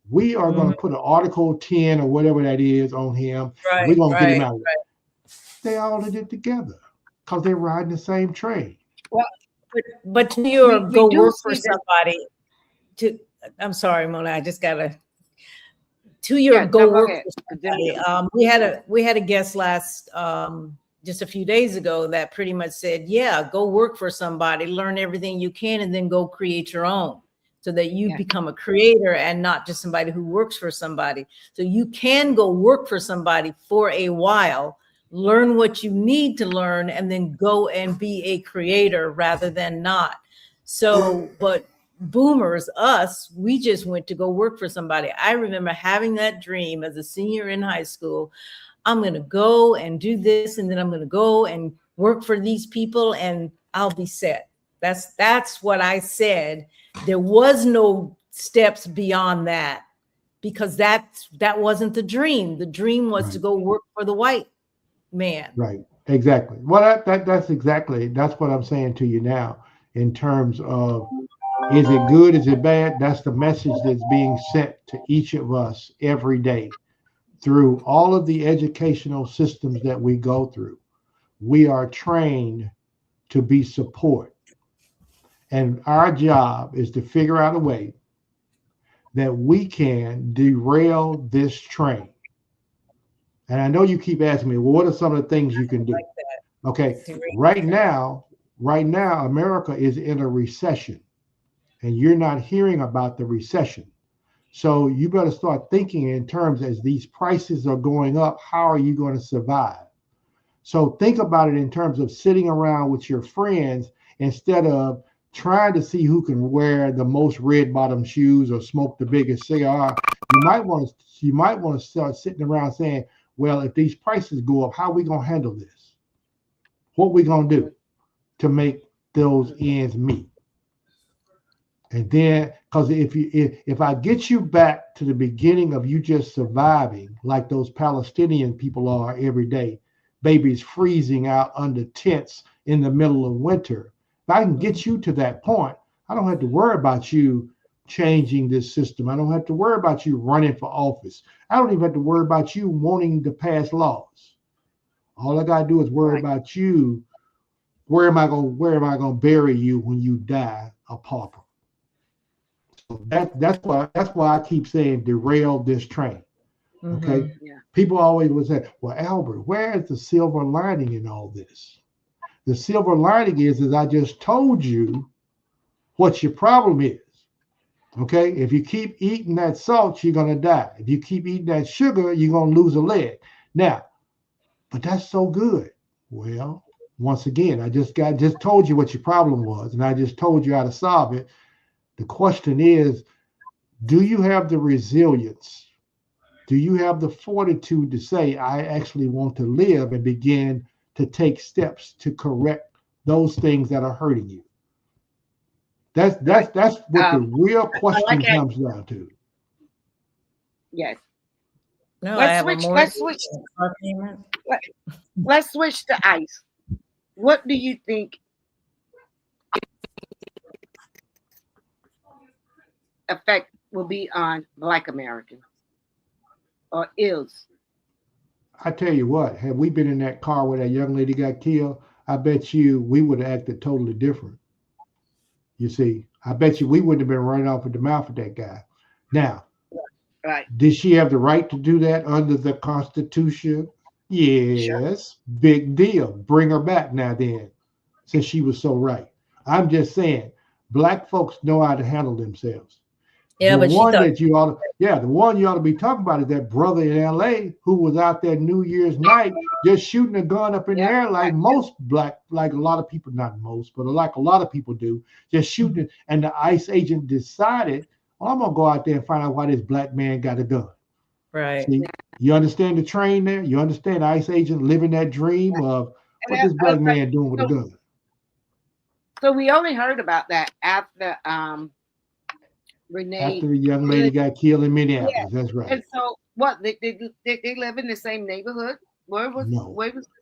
We are going to put an Article 10 or whatever that is on him. Right. We're going to get him out of it. They all did it together because they're riding the same train. Well, but to your we go do work see for that- somebody. I'm sorry, Mona. I just gotta. To your go work for somebody. We had a guest last just a few days ago that pretty much said, yeah, go work for somebody, learn everything you can, and then go create your own, so that you become a creator and not just somebody who works for somebody. So you can go work for somebody for a while, learn what you need to learn, and then go and be a creator rather than not. So, but boomers, us, we just went to go work for somebody. I remember having that dream as a senior in high school. I'm going to go and do this, and then I'm going to go and work for these people, and I'll be set. That's what I said. There was no steps beyond that, because that wasn't the dream. The dream was to go work for the white man. Right. Exactly. Well, that's what I'm saying to you now in terms of, is it good? Is it bad? That's the message that's being sent to each of us every day through all of the educational systems that we go through. We are trained to be support. And our job is to figure out a way that we can derail this train. And I know you keep asking me, well, what are some of the things you can do? Okay, right now, America is in a recession, and you're not hearing about the recession. So you better start thinking in terms, as these prices are going up, how are you going to survive? So think about it in terms of sitting around with your friends instead of trying to see who can wear the most red bottom shoes or smoke the biggest cigar. You might want to start sitting around saying, well, if these prices go up, how are we going to handle this? What are we going to do to make those ends meet? And then, because if I get you back to the beginning of you just surviving, like those Palestinian people are every day, babies freezing out under tents in the middle of winter. If I can get you to that point, I don't have to worry about you changing this system. I don't have to worry about you running for office. I don't even have to worry about you wanting to pass laws. All I gotta do is worry about you. Where am I gonna bury you when you die a pauper? So that's why I keep saying derail this train. Okay. Yeah. People always would say, well, Albert, where is the silver lining in all this? The silver lining is I just told you what your problem is. Okay. If you keep eating that salt, you're going to die. If you keep eating that sugar, you're going to lose a leg. Now, but that's so good. Well, once again, I just told you what your problem was, and I just told you how to solve it. The question is, do you have the resilience? Do you have the fortitude to say, I actually want to live and begin to take steps to correct those things that are hurting you? That's what the real question comes down to. Yes. No, Let's switch to ICE. What do you think effect will be on Black Americans, or is? I tell you what, had we been in that car where that young lady got killed, I bet you we would have acted totally different. You see, I bet you we wouldn't have been running off at the mouth of that guy. Now, Right. Did she have the right to do that under the Constitution? Yes. Big deal. Bring her back now then, since she was so right. I'm just saying, black folks know how to handle themselves. Yeah, The but she one thought, that you ought to, yeah, the one you ought to be talking about is that brother in LA who was out there New Year's night just shooting a gun up in the air like most black, like a lot of people, not most, but like a lot of people do, just shooting it. And the ICE agent decided, well, I'm gonna go out there and find out why this black man got a gun. right. See, you understand the train there? You understand the ICE agent living that dream of what And this black man doing with a so- gun. So we only heard about that after Renee. After the young lady got killed in Minneapolis. Yeah. That's right. And so what? They live in the same neighborhood? Where was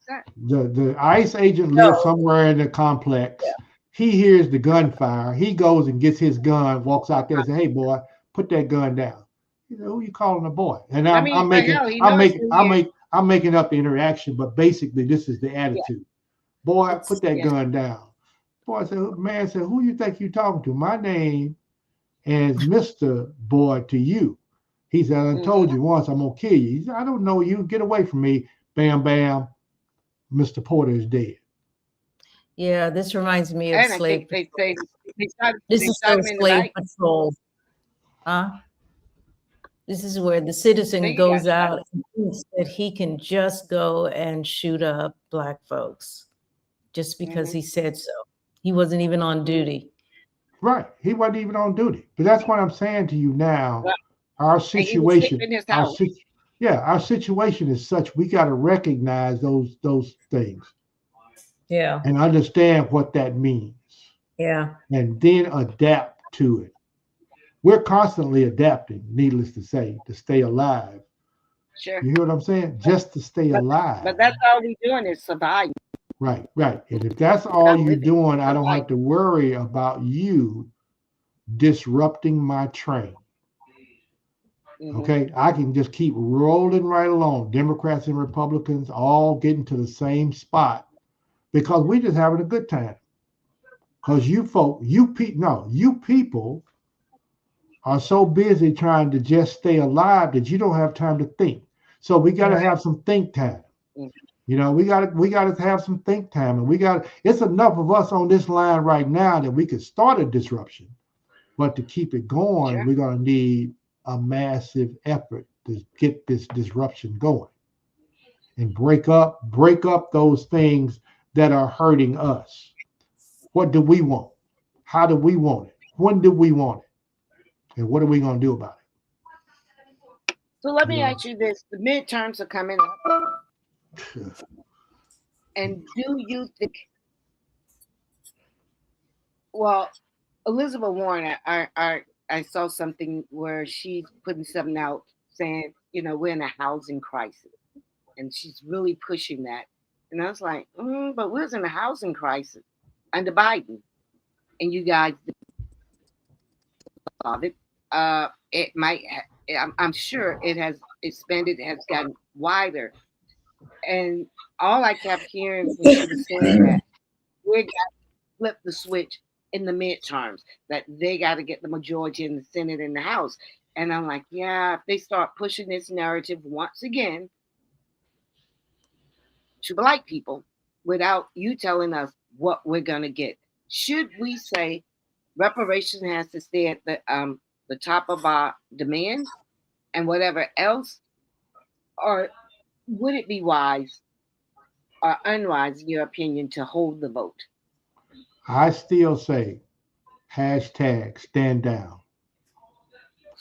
that? The ICE agent lives somewhere in the complex. He hears the gunfire. He goes and gets his gun, walks out there and says, "Hey boy, put that gun down." You know, who you calling a boy? And I'm making up the interaction, but basically this is the attitude. Boy, put that gun down. Boy said, man said, who you think you talking to? My name is Mr. Boy to you. He said, I told you once I'm gonna kill you. He said, I don't know you. Get away from me. Bam, bam. Mr. Porter is dead. Yeah, this reminds me of And I slave. think This is shot so him in the slave night. patrol. Huh? This is where the citizen Think he goes got out and thinks that he can just go and shoot up black folks just because he said so. He wasn't even on duty. Right. He wasn't even on duty. But that's what I'm saying to you now. Right. Our And he was situation, sleeping in his our house. our situation is such we got to recognize those things Yeah. and understand what that means Yeah. and then adapt to it. We're constantly adapting, needless to say, to stay alive. Sure. You hear what I'm saying? Just to stay alive. But that's all we're doing is surviving. Right. And if that's all you're living, doing, I don't surviving. have to worry about you disrupting my train. Okay, I can just keep rolling right along. Democrats and Republicans all getting to the same spot because we're just having a good time. Because you people are so busy trying to just stay alive that you don't have time to think. So we got to have some think time. You know, we got to have some think time, and it's enough of us on this line right now that we could start a disruption. But to keep it going, we're going to need a massive effort to get this disruption going and break up those things that are hurting us. What do we want? How do we want it? When do we want it? And what are we going to do about it? So let me ask you this. The midterms are coming up. And do you think, well, Elizabeth Warren, I saw something where she's putting something out saying, you know, we're in a housing crisis. And she's really pushing that. And I was like, but we're in a housing crisis under Biden. And you guys saw it. It might, I'm sure it has expanded, it has gotten wider. And all I kept hearing was she was saying that we got to flip the switch in the midterms, that they got to get the majority in the Senate and the House. And I'm like, yeah, if they start pushing this narrative once again to black people without you telling us what we're going to get, should we say reparation has to stay at the top of our demand and whatever else? Or would it be wise or unwise, in your opinion, to hold the vote? I still say hashtag stand down.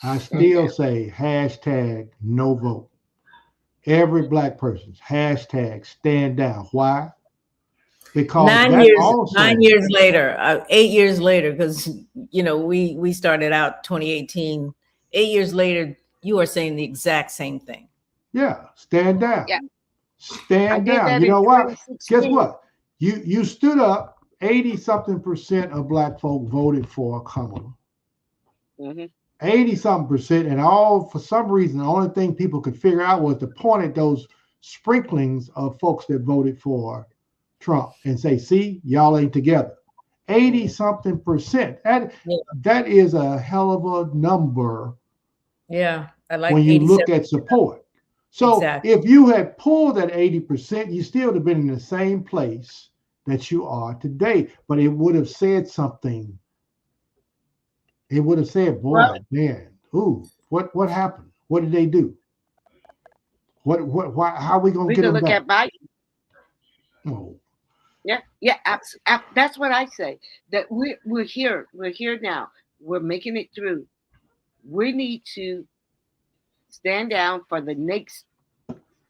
I still say hashtag no vote. Every black person's hashtag stand down. Why? Because 9 years later, 8 years later, because you know we started out 2018. 8 years later, you are saying the exact same thing. Yeah, stand down. Yeah. Stand down. You know what? Guess what? You stood up. 80-something% of black folk voted for Kamala. 80-something%, and all for some reason, the only thing people could figure out was to point at those sprinklings of folks that voted for Trump and say, "See, y'all ain't together." 80-something%. That is a hell of a number. Yeah. I like when you 87. look at support. So Exactly. if you had pulled that 80%, you still would have been in the same place that you are today. But it would have said something. It would have said, Well, boy, man, ooh, what happened? What did they do? Why, how are we going to we get can them look back? at Biden. Oh, Yeah, yeah, that's what I say. That we're here. We're here now. We're making it through. We need to stand down for the next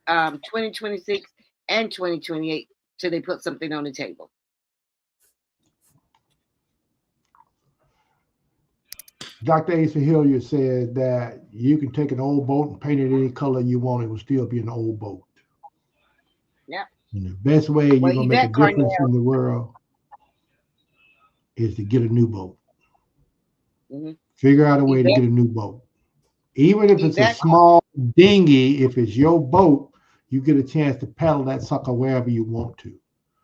2026 and 2028 till they put something on the table. Dr. Asa Hilliard said that you can take an old boat and paint it any color you want. It will still be an old boat. Yeah. And the best way you're Well, going to make a Yvette Carnell, difference in the world is to get a new boat. Mhm. Figure out a way to Yvette, get a new boat. Even if it's a Yvette, small dinghy, if it's your boat, you get a chance to paddle that sucker wherever you want to.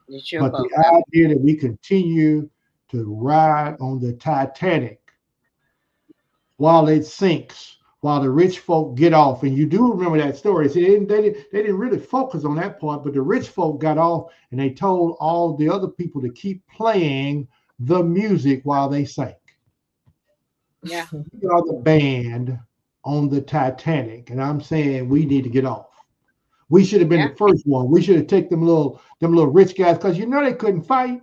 it's your But boat. the idea that we continue to ride on the Titanic while it sinks, while the rich folk get off, and you do remember that story. See, they didn't really focus on that part, but the rich folk got off and they told all the other people to keep playing the music while they sank. Yeah. We are the band on the Titanic, and I'm saying we need to get off. We should have been Yeah. the first one. We should have taken them little rich guys, because you know they couldn't fight.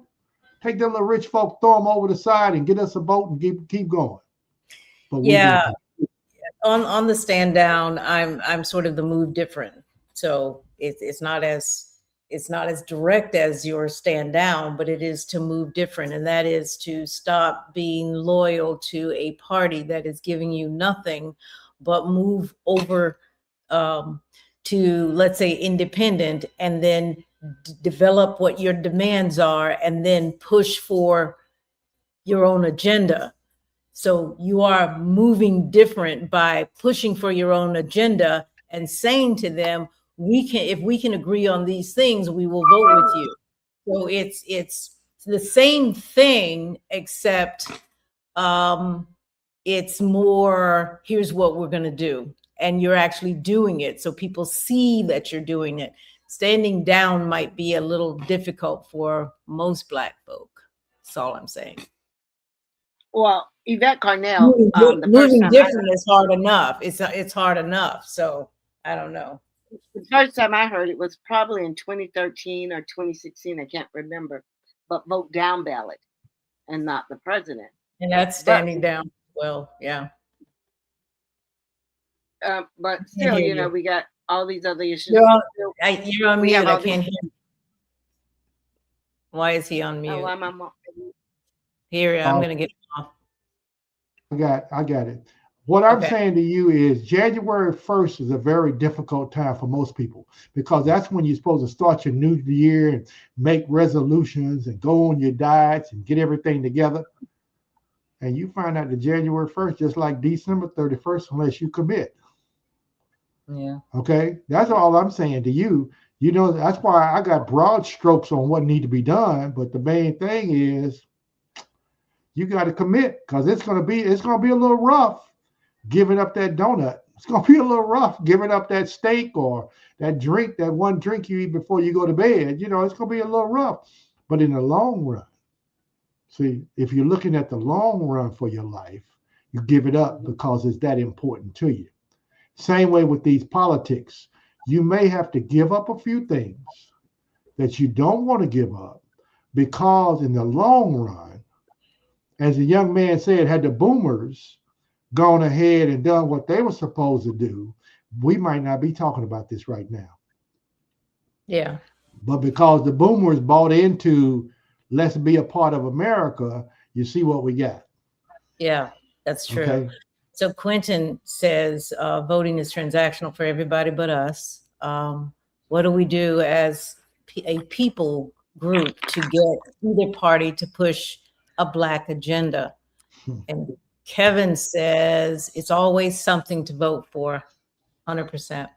Take them little rich folk, throw them over the side, and get us a boat and keep going. But Yeah. On the stand down, I'm sort of the move different. So it's not as direct as your stand down, but it is to move different, and that is to stop being loyal to a party that is giving you nothing, but move over to, let's say, independent, and then develop what your demands are, and then push for your own agenda. So you are moving different by pushing for your own agenda and saying to them, if we can agree on these things, we will vote with you. So it's the same thing, except it's more, here's what we're going to do. And you're actually doing it. So people see that you're doing it. Standing down might be a little difficult for most Black folk. That's all I'm saying. Well, Yvette Carnell, the first Moving time different is hard enough. It's hard enough. So I don't know. the first time I heard it was probably in 2013 or 2016. I can't remember. But vote down ballot and not the president. And that's standing down. Well, yeah. But still, hear you know, you. we got all these other issues. You're on We mute. have I all can't hear. Why is he on mute? Oh, I'm Here, I'm going to get him off. I got it. What I'm Okay. saying to you is January 1st is a very difficult time for most people, because that's when you're supposed to start your new year and make resolutions and go on your diets and get everything together. And you find out that January 1st, just like December 31st, unless you commit. Yeah. Okay, that's all I'm saying to you. You know, that's why I got broad strokes on what need to be done. But the main thing is you got to commit, because it's gonna be a little rough giving up that donut. It's gonna be a little rough giving up that steak or that drink, that one drink you eat before you go to bed. You know, it's gonna be a little rough. But in the long run, see, if you're looking at the long run for your life, you give it up because it's that important to you. Same way with these politics. You may have to give up a few things that you don't want to give up, because in the long run, as the young man said, had the boomers gone ahead and done what they were supposed to do, we might not be talking about this right now. Yeah. But because the boomers bought into let's be a part of America, you see what we got. Yeah, that's true. Okay. So Quentin says voting is transactional for everybody but us. What do we do as a people group to get either party to push a Black agenda? And Kevin says it's always something to vote for, 100%.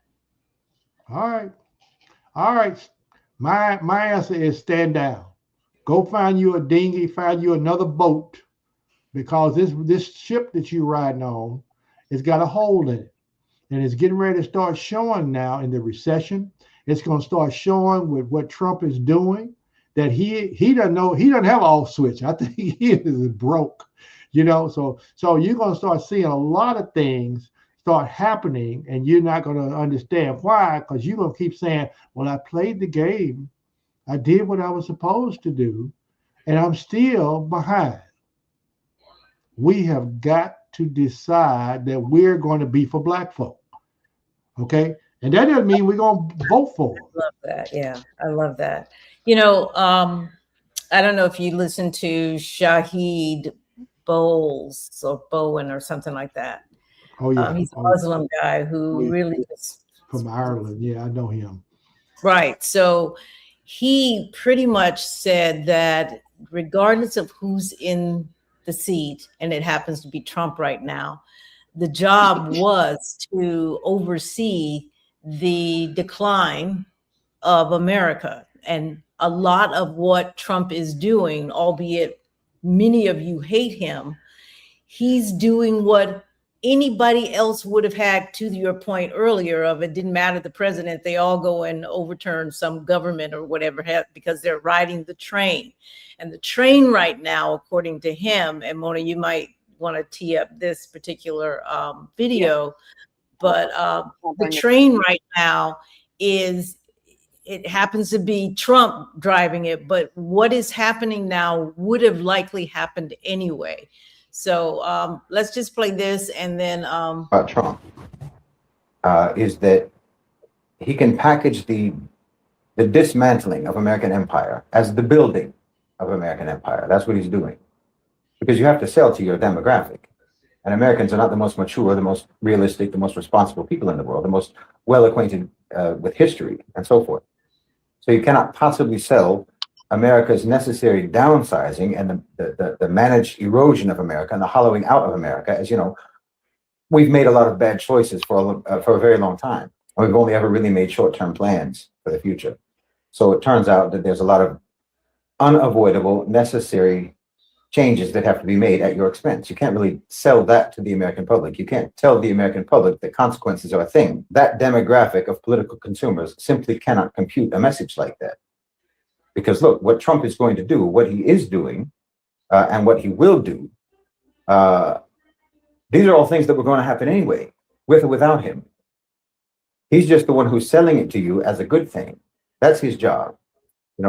All right. My answer is stand down. Go find you a dinghy, find you another boat, because this ship that you're riding on has got a hole in it. And it's getting ready to start showing now in the recession. It's going to start showing with what Trump is doing that he doesn't know, he doesn't have an off switch. I think he is broke, so you're going to start seeing a lot of things start happening, and you're not going to understand why, because you're going to keep saying, well, I played the game. I did what I was supposed to do, and I'm still behind. We have got to decide that we're going to be for black folk. Okay? And that doesn't mean we're going to vote for them. I love that. Yeah, I love that. I don't know if you listen to Shahid Bowles or Bowen or something like that. Oh, yeah. He's a Muslim guy who really is from Ireland. Yeah, I know him. Right. So he pretty much said that regardless of who's in the seat, and it happens to be Trump right now, the job was to oversee the decline of America. And a lot of what Trump is doing, albeit many of you hate him, he's doing what anybody else would have had, to your point earlier of it didn't matter the president, they all go and overturn some government or whatever because they're riding the train. And the train right now, according to him, and Mona, you might want to tee up this particular video, but the train right now it happens to be Trump driving it, but what is happening now would have likely happened anyway. So let's just play this, and then about Trump is that he can package the dismantling of American empire as the building of American empire. That's what he's doing, because you have to sell to your demographic, and Americans are not the most mature, the most realistic, the most responsible people in the world, the most well acquainted with history and so forth. So you cannot possibly sell America's necessary downsizing and the managed erosion of America and the hollowing out of America. As you know, we've made a lot of bad choices for a very long time. We've only ever really made short-term plans for the future. So it turns out that there's a lot of unavoidable, necessary changes that have to be made at your expense. You can't really sell that to the American public. You can't tell the American public that consequences are a thing. That demographic of political consumers simply cannot compute a message like that. Because look, what Trump is going to do, what he is doing, and what he will do, these are all things that were going to happen anyway, with or without him. He's just the one who's selling it to you as a good thing. That's his job.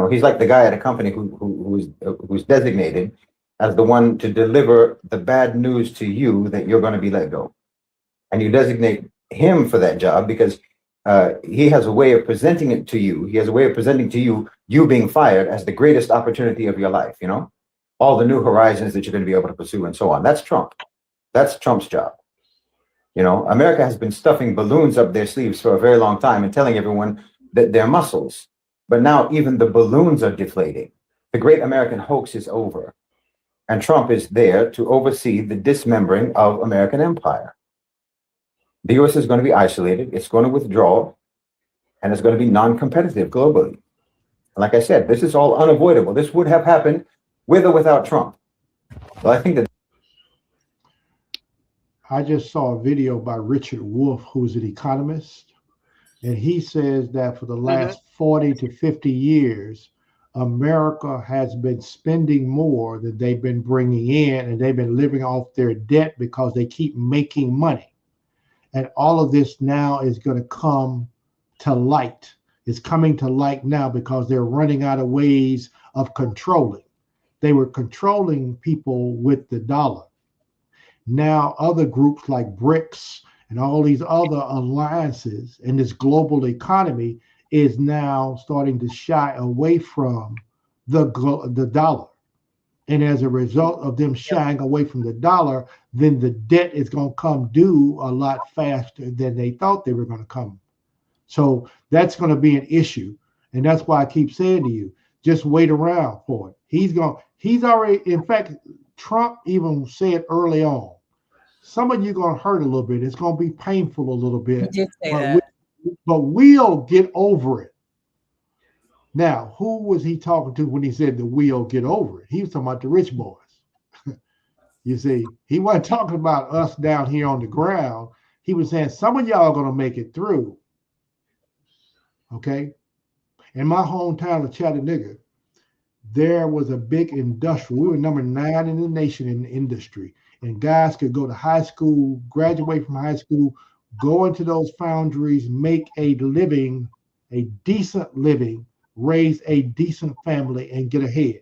He's like the guy at a company who's designated as the one to deliver the bad news to you that you're going to be let go. And you designate him for that job because he has a way of presenting it to you. He has a way of presenting to you being fired as the greatest opportunity of your life, all the new horizons that you're going to be able to pursue and so on. That's Trump. That's Trump's job. America has been stuffing balloons up their sleeves for a very long time and telling everyone that they're muscles. But now even the balloons are deflating. The great American hoax is over. And Trump is there to oversee the dismembering of American empire. The US is going to be isolated, it's going to withdraw, and it's going to be non-competitive globally. And like I said, this is all unavoidable. This would have happened with or without Trump. Well, I think that I just saw a video by Richard Wolff, who's an economist, and he says that for the last 40 to 50 years, America has been spending more than they've been bringing in, and they've been living off their debt because they keep making money. And all of this now is going to come to light. It's coming to light now because they're running out of ways of controlling. They were controlling people with the dollar. Now other groups like BRICS and all these other alliances in this global economy is now starting to shy away from the dollar. And as a result of them shying away from the dollar, then the debt is going to come due a lot faster than they thought they were going to come. So that's going to be an issue. And that's why I keep saying to you, just wait around for it. He's already, in fact, Trump even said early on, some of you are going to hurt a little bit. It's going to be painful a little bit. He did say that. But we'll get over it. Now, who was he talking to when he said that we'll get over it? He was talking about the rich boys. You see, he wasn't talking about us down here on the ground. he was saying some of y'all are gonna make it through. Okay. In my hometown of Chattanooga, there was a big industrial. We were number 9 in the nation in the industry. And guys could go to high school, graduate from high school, go into those foundries, make a living, a decent living, raise a decent family, and get ahead.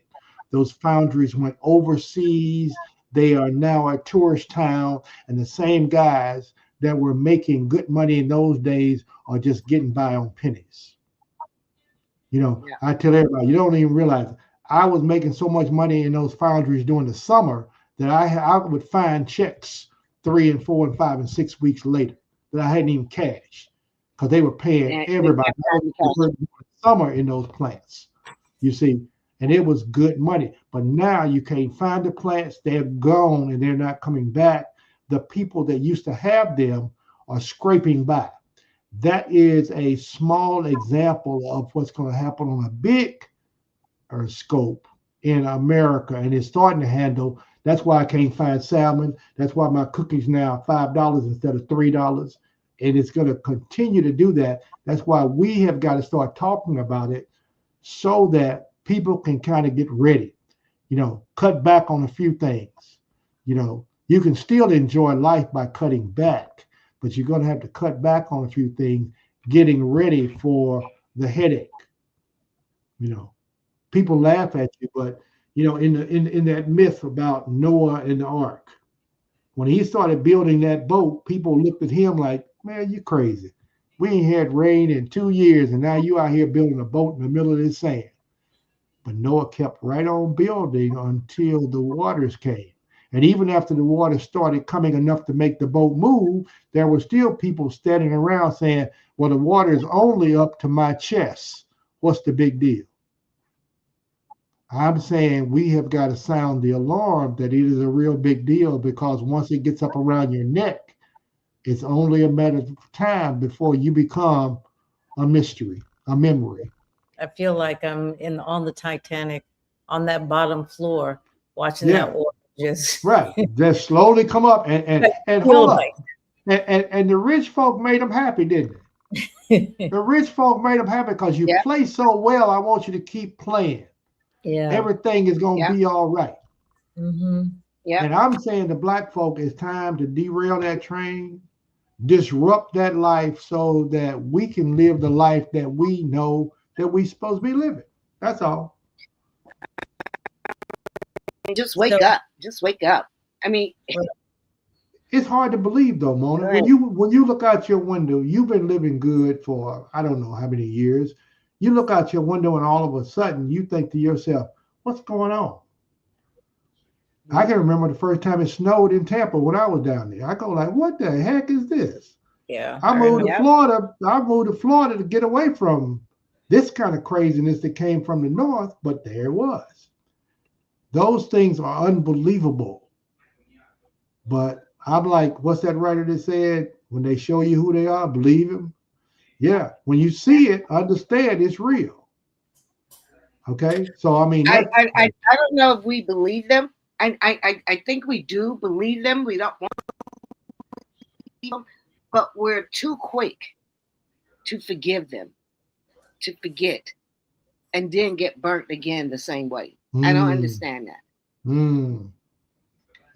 Those foundries went overseas. They are now a tourist town. And the same guys that were making good money in those days are just getting by on pennies. You know, Yeah. I tell everybody, you don't even realize it. I was making so much money in those foundries during the summer that I would find checks 3 and 4 and 5 and 6 weeks later that I hadn't even cashed because they were paying And everybody summer in those plants. You see, and it was good money. But now you can't find the plants; they're gone and they're not coming back. The people that used to have them are scraping by. That is a small example of what's going to happen on a big scope in America, and it's starting to handle. That's why I can't find salmon. That's why my cookies now are $5 instead of $3, and it's going to continue to do that. That's why we have got to start talking about it so that people can kind of get ready. You know, cut back on a few things. You know, you can still enjoy life by cutting back, but you're going to have to cut back on a few things, getting ready for the headache. You know, people laugh at you, but you know, in that myth about Noah and the ark, when he started building that boat, people looked at him like, man, you crazy. We ain't had rain in 2 years, and now you out here building a boat in the middle of this sand. But Noah kept right on building until the waters came. And even after the water started coming enough to make the boat move, there were still people standing around saying, well, the water is only up to my chest. What's the big deal? I'm saying we have got to sound the alarm that it is a real big deal, because once it gets up around your neck, it's only a matter of time before you become a mystery, a memory. I feel like I'm on the Titanic on that bottom floor watching Yeah. that water just Right. Just slowly come up and hold up. And the rich folk made them happy, didn't they? The rich folk made them happy because you Yeah. play so well. I want you to keep playing. Yeah. Everything is going to be all right. Mm-hmm. Yeah. And I'm saying to black folk, it's time to derail that train, disrupt that life so that we can live the life that we know that we're supposed to be living. That's all. And just wake up. Just wake up. I mean, it's hard to believe though, Mona. Right. When you look out your window, you've been living good for I don't know how many years. You look out your window and all of a sudden you think to yourself, what's going on? I can remember the first time it snowed in Tampa when I was down there. I go like, what the heck is this? Yeah. I moved to Yeah. Florida. I moved to Florida to get away from this kind of craziness that came from the north, but there it was. Those things are unbelievable. But I'm like, what's that writer that said, when they show you who they are, believe them? Yeah, when you see it, understand it's real. Okay, so I mean, I don't know if we believe them. I think we do believe them. We don't want to believe them, but we're too quick to forgive them, to forget, and then get burnt again the same way. I don't understand that.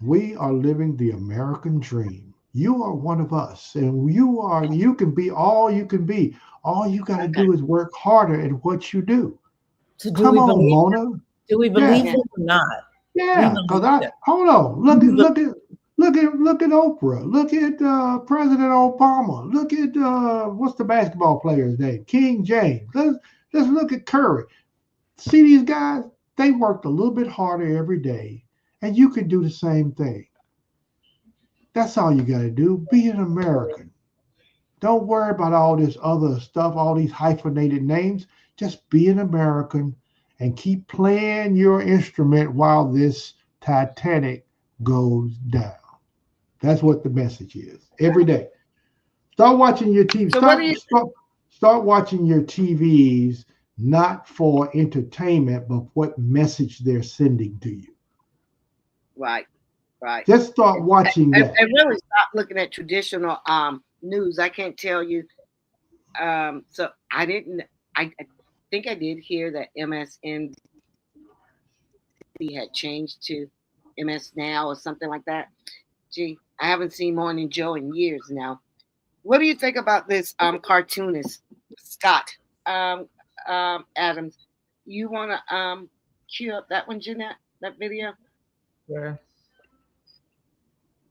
We are living the American dream. You are one of us, and you can be all you can be. All you got to do is work harder at what you do. So Come on, Mona. Do we believe Yeah. them or not? Yeah, because hold on. Look at Oprah. Look at President Obama. Look at what's the basketball player's name? King James. Let's look at Curry. See these guys? They worked a little bit harder every day, and you could do the same thing. That's all you got to do. Be an American. Don't worry about all this other stuff, all these hyphenated names. Just be an American and keep playing your instrument while this Titanic goes down. That's what the message is. Every day. Start watching your TV. So Start watching your TVs, not for entertainment, but what message they're sending to you. Right. Right. Just start watching that. And really stop looking at traditional news. I can't tell you. So I didn't. I think I did hear that MSNBC had changed to MS Now or something like that. Gee, I haven't seen Morning Joe in years now. What do you think about this cartoonist Scott Adams? You want to cue up that one, Jeanette? That video? Sure.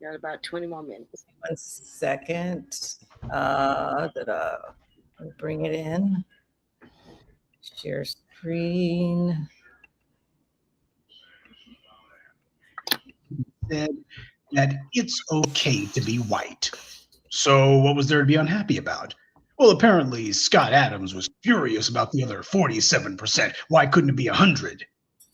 Got about 20 more minutes. 1 second. Let me bring it in. Share screen. Said that it's okay to be white. So what was there to be unhappy about? Well, apparently Scott Adams was furious about the other 47%. Why couldn't it be 100?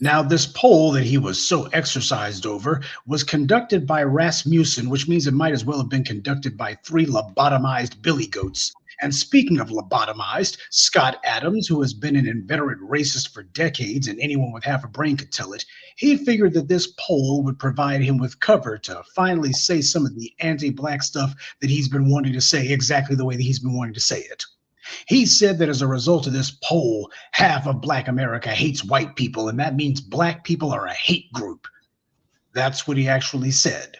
Now, this poll that he was so exercised over was conducted by Rasmussen, which means it might as well have been conducted by 3 lobotomized billy goats. And speaking of lobotomized, Scott Adams, who has been an inveterate racist for decades, and anyone with half a brain could tell it, he figured that this poll would provide him with cover to finally say some of the anti-black stuff that he's been wanting to say exactly the way that he's been wanting to say it. He said that as a result of this poll, half of Black America hates white people, and that means black people are a hate group. That's what he actually said.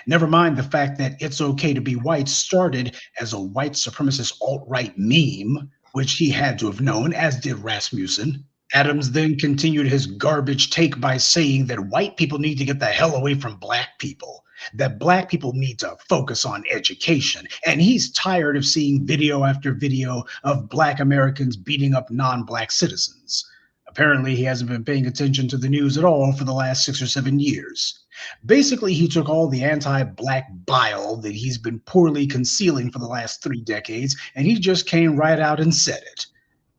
Never mind the fact that it's okay to be white started as a white supremacist alt-right meme, which he had to have known, as did Rasmussen. Adams then continued his garbage take by saying that white people need to get the hell away from black people, that black people need to focus on education, and he's tired of seeing video after video of black Americans beating up non-black citizens. Apparently, he hasn't been paying attention to the news at all for the last 6 or 7 years. Basically, he took all the anti-black bile that he's been poorly concealing for the last 3 decades, and he just came right out and said it.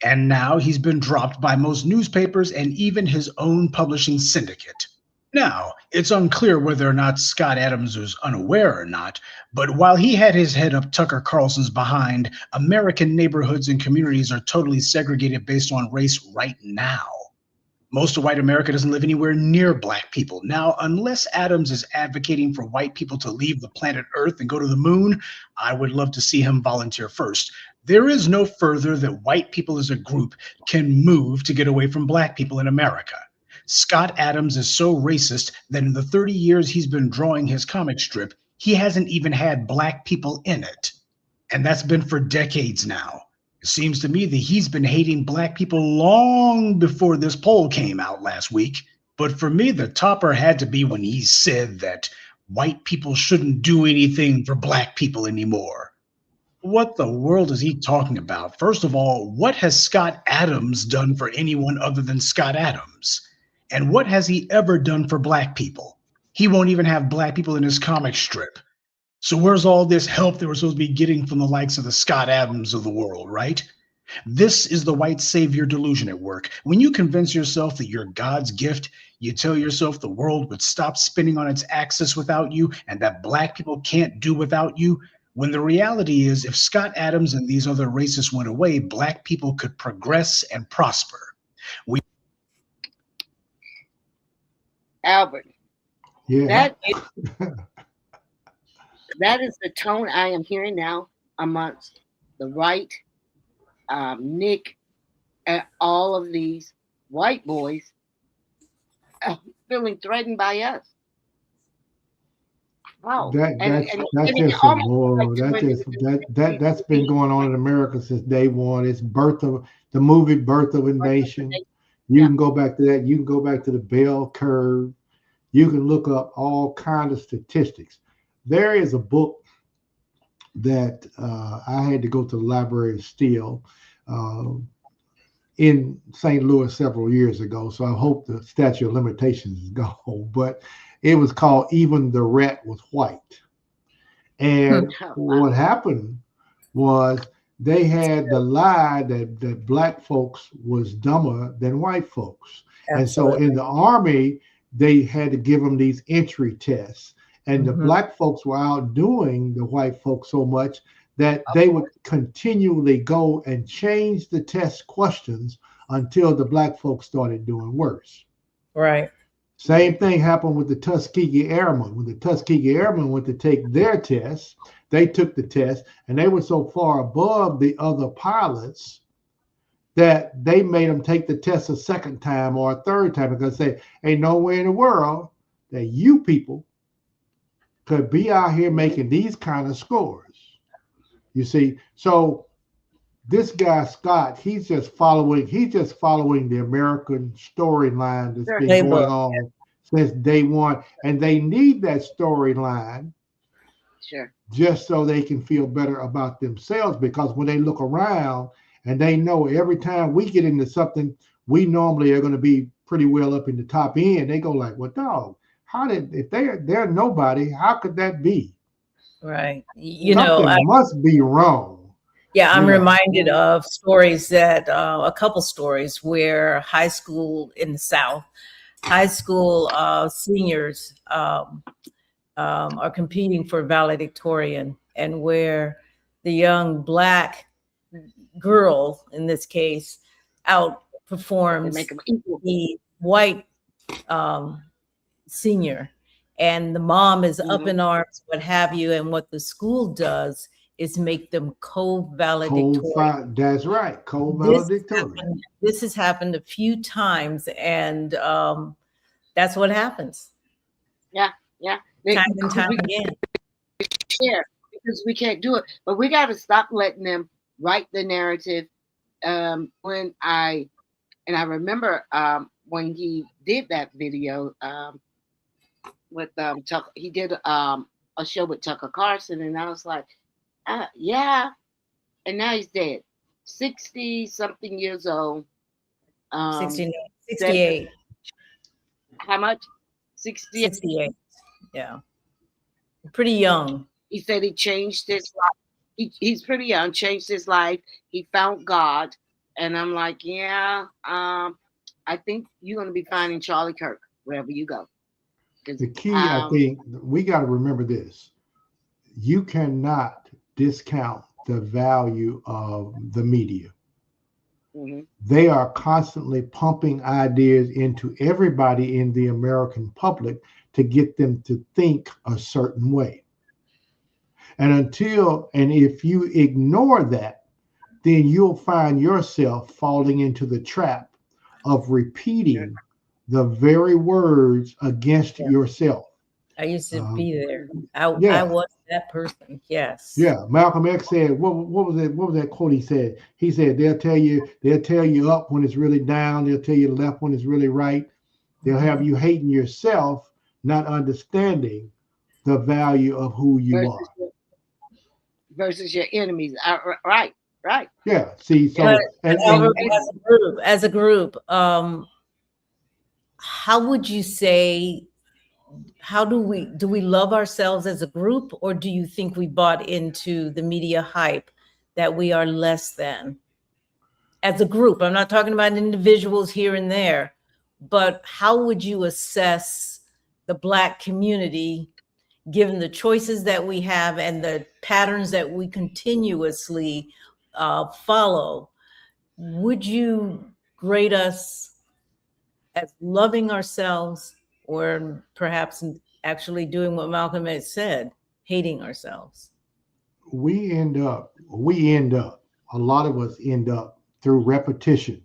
And now he's been dropped by most newspapers and even his own publishing syndicate. Now, it's unclear whether or not Scott Adams was unaware or not, but while he had his head up Tucker Carlson's behind, American neighborhoods and communities are totally segregated based on race right now. Most of white America doesn't live anywhere near black people. Now, unless Adams is advocating for white people to leave the planet Earth and go to the moon, I would love to see him volunteer first. There is no further that white people as a group can move to get away from black people in America. Scott Adams is so racist that in the 30 years he's been drawing his comic strip, he hasn't even had black people in it. And that's been for decades now. It seems to me that he's been hating black people long before this poll came out last week. But for me, the topper had to be when he said that white people shouldn't do anything for black people anymore. What the world is he talking about? First of all, what has Scott Adams done for anyone other than Scott Adams? And what has he ever done for black people? He won't even have black people in his comic strip. So where's all this help that we're supposed to be getting from the likes of the Scott Adams of the world, right? This is the white savior delusion at work. When you convince yourself that you're God's gift, you tell yourself the world would stop spinning on its axis without you and that black people can't do without you, when the reality is if Scott Adams and these other racists went away, black people could progress and prosper. Albert, Yeah. that is the tone I am hearing now amongst the right, Nick, and all of these white boys feeling threatened by us. Wow. That's been going on in America since day one. It's the movie Birth of a Nation. You can go back to that. You can go back to the bell curve. You can look up all kinds of statistics. There is a book that I had to go to the library to steal in St. Louis several years ago. So I hope the statute of limitations is gone. But it was called Even the Rat Was White. And what happened was they had the lie that black folks was dumber than white folks. Absolutely. And so in the Army, they had to give them these entry tests. And the black folks were outdoing the white folks so much that they would continually go and change the test questions until the black folks started doing worse. Right. Same thing happened with the Tuskegee Airmen. When the Tuskegee Airmen went to take their test, they took the test and they were so far above the other pilots that they made them take the test a second time or a third time because they ain't no way in the world that you people could be out here making these kind of scores. You see, so this guy Scott, he's just following the American storyline that's been Playbook. going on since day one, and they need that storyline Sure. just so they can feel better about themselves. Because when they look around and they know every time we get into something, we normally are going to be pretty well up in the top end. They go like, "Well, dog, if they're nobody, how could that be?" Right. You know, Something must be wrong. yeah, I'm Yeah. reminded of stories that a couple stories where high school in the South, high school seniors are competing for valedictorian, and where the young Black girl, in this case, They outperforms make them equal. the white senior, and the mom is up Mhm. in arms, what have you, and what the school does is make them co-valedictorian. That's right, co-valedictorian. This has happened a few times, and that's what happens Yeah. time and time We again. share because we can't do it, but we got to stop letting them write the narrative. I remember when he did that video with Tucker, he did a show with Tucker Carlson, and I was like, yeah. And now he's dead, 60 something years old. 68. How much? 68. 68. Yeah. Pretty young. He said he changed his life. He's pretty young, changed his life. He found God. And I'm like, yeah, I think you're going to be finding Charlie Kirk wherever you go. The key, I think, we got to remember this. You cannot discount the value of the media. Mm-hmm. They are constantly pumping ideas into everybody in the American public to get them to think a certain way. And if you ignore that, then you'll find yourself falling into the trap of repeating the very words against yourself. I used to be there. I was that person. Yes. Yeah. Malcolm X said, what was that quote he said? He said, they'll tell you up when it's really down. They'll tell you left when it's really right. They'll have you hating yourself, not understanding the value of who you are. Versus your enemies. Right. Yeah. See, so as a group, how would you say, how do we love ourselves as a group, or do you think we bought into the media hype that we are less than as a group? I'm not talking about individuals here and there, but how would you assess the Black community given the choices that we have and the patterns that we continuously follow? Would you grade us as loving ourselves, or perhaps actually doing what Malcolm X said, hating ourselves? We end up, a lot of us end up through repetition.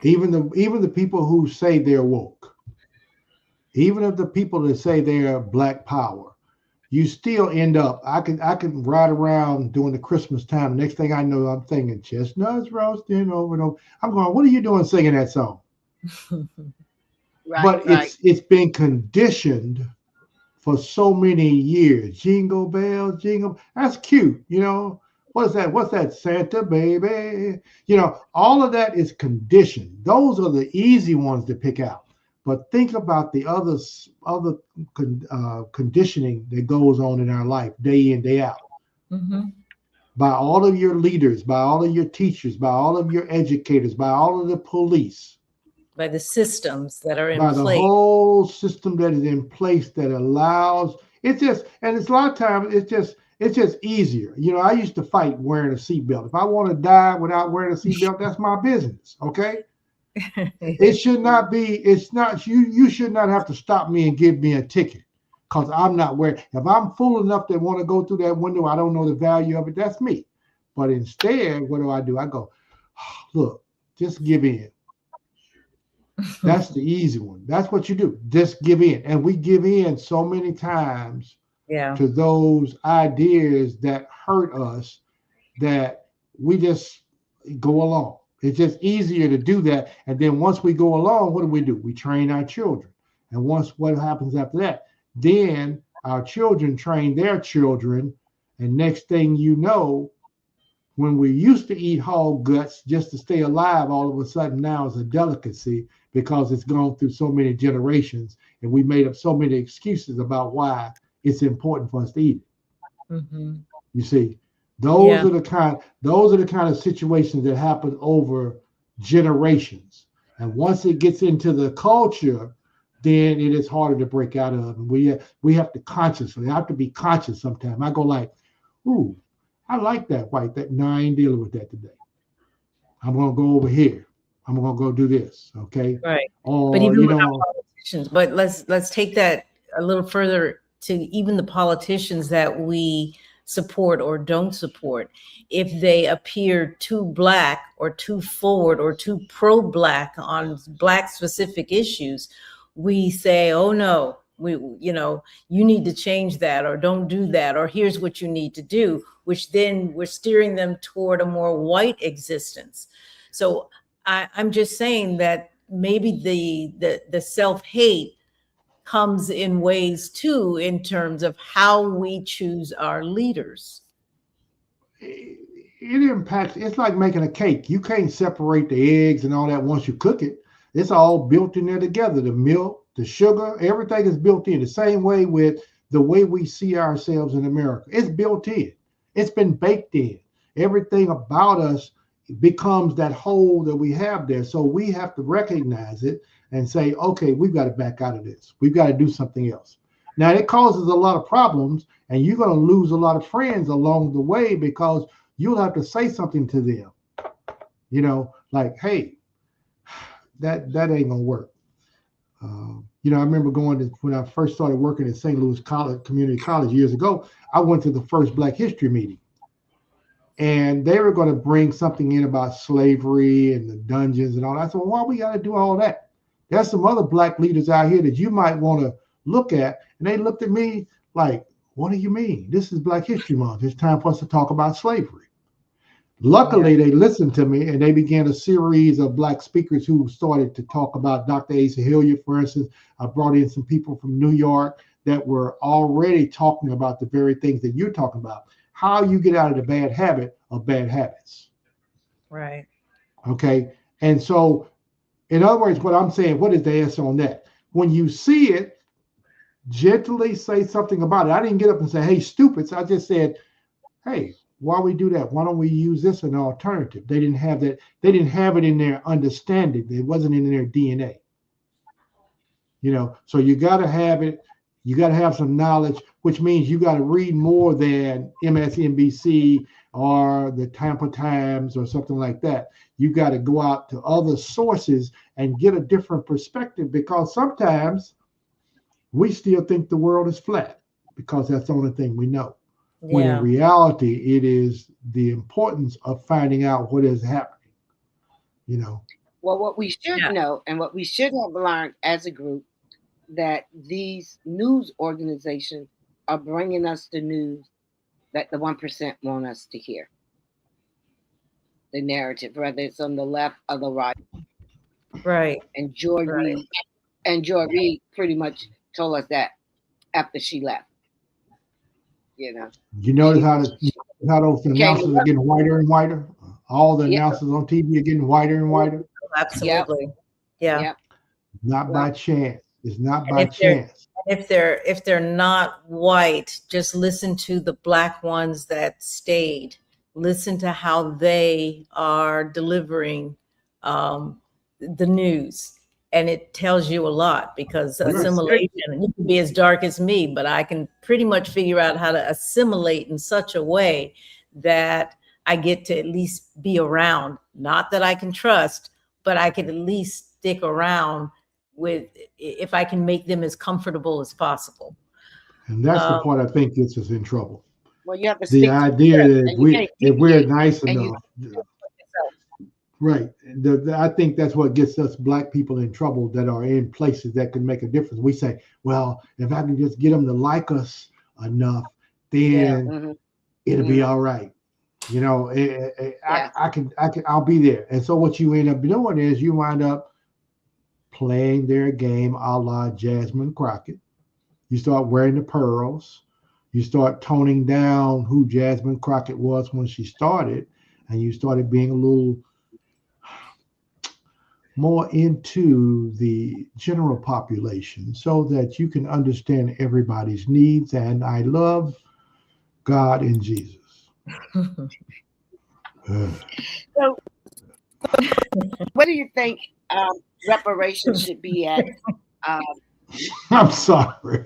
Even the people who say they're woke, even of the people that say they're Black power, you still end up, I can ride around during the Christmas time. Next thing I know, I'm thinking chestnuts roasting over and over. I'm going, what are you doing singing that song? But it's been conditioned for so many years. Jingle bells, jingle. That's cute. You know, what's that? Santa baby. You know, all of that is conditioned. Those are the easy ones to pick out. But think about the other conditioning that goes on in our life day in, day out. Mm-hmm. By all of your leaders, by all of your teachers, by all of your educators, by all of the police. By the systems that are in by place. The whole system that is in place that allows it's a lot of times it's just easier. You know, I used to fight wearing a seatbelt. If I want to die without wearing a seatbelt, that's my business. Okay. It should not be, it's not, you should not have to stop me and give me a ticket because I'm not worried. If I'm fool enough to want to go through that window, I don't know the value of it, that's me. But instead, what do? I go, look, just give in. That's the easy one. That's what you do. Just give in. And we give in so many times to those ideas that hurt us that we just go along. It's just easier to do that. And then once we go along, what do? We train our children. And once what happens after that? Then our children train their children. And next thing you know, when we used to eat hog guts just to stay alive, all of a sudden now it's a delicacy because it's gone through so many generations and we made up so many excuses about why it's important for us to eat it. Mm-hmm. You see, those are the kind of situations that happen over generations. And once it gets into the culture, then it is harder to break out of. And we have to be conscious sometimes. I go like, ooh, I like that white. No, I ain't dealing with that today. I'm gonna go over here. I'm gonna go do this. Okay. Right. Or, but even with our politicians, but let's take that a little further to even the politicians that we support or don't support. If they appear too black or too forward or too pro-black on black specific issues, we say, oh no, you need to change that, or don't do that, or here's what you need to do, which then we're steering them toward a more white existence. So I'm just saying that maybe the self-hate comes in ways too, in terms of how we choose our leaders. It impacts, it's like making a cake. You can't separate the eggs and all that once you cook it. It's all built in there together. The milk, the sugar, everything is built in. The same way with the way we see ourselves in America. It's built in. It's been baked in. Everything about us becomes that hole that we have there. So we have to recognize it and say, okay, we've got to back out of this. We've got to do something else. Now, it causes a lot of problems, and you're going to lose a lot of friends along the way because you'll have to say something to them. Like, hey, that ain't going to work. I remember when I first started working at St. Louis Community College years ago, I went to the first Black History meeting. And they were going to bring something in about slavery and the dungeons and all that. I said, well, why we got to do all that? There's some other Black leaders out here that you might want to look at. And they looked at me like, what do you mean? This is Black History Month. It's time for us to talk about slavery. Luckily, they listened to me and they began a series of Black speakers who started to talk about Dr. Asa Hilliard, for instance. I brought in some people from New York that were already talking about the very things that you're talking about. How you get out of the bad habit of bad habits. Right. Okay. And so, in other words, what I'm saying, what is the answer on that? When you see it, gently say something about it. I didn't get up and say, hey, stupids. I just said, hey, why we do that? Why don't we use this as an alternative? They didn't have that. They didn't have it in their understanding. It wasn't in their DNA. So you got to have it. You got to have some knowledge, which means you got to read more than MSNBC or the Tampa Times or something like that. You got to go out to other sources and get a different perspective, because sometimes we still think the world is flat because that's the only thing we know. Yeah. When in reality, it is the importance of finding out what is happening. Well, what we should know and what we should have learned as a group, that these news organizations are bringing us the news that the 1% want us to hear. The narrative, whether it's on the left or the right. Right. And Joy Reid pretty much told us that after she left. You notice how those announcers are getting whiter and whiter? All the announcers on TV are getting whiter and whiter? Absolutely. Yeah. Not by chance. It's not by chance. If they're not white, just listen to the Black ones that stayed. Listen to how they are delivering the news. And it tells you a lot, because assimilation, you can be as dark as me, but I can pretty much figure out how to assimilate in such a way that I get to at least be around. Not that I can trust, but I could at least stick around with if I can make them as comfortable as possible. And that's the part I think gets us in trouble. Well, you have to The stick to idea script, that and you can't if we're deviate, nice and you enough, yourself. right? I think that's what gets us black people in trouble that are in places that can make a difference. We say, well, if I can just get them to like us enough, then Mhm. it'll be all right. You know, I'll be there. And so what you end up doing is you wind up playing their game a la Jasmine Crockett. You start wearing the pearls. You start toning down who Jasmine Crockett was when she started, and you started being a little more into the general population so that you can understand everybody's needs. And I love God and Jesus. So, what do you think reparations should be at? I'm sorry.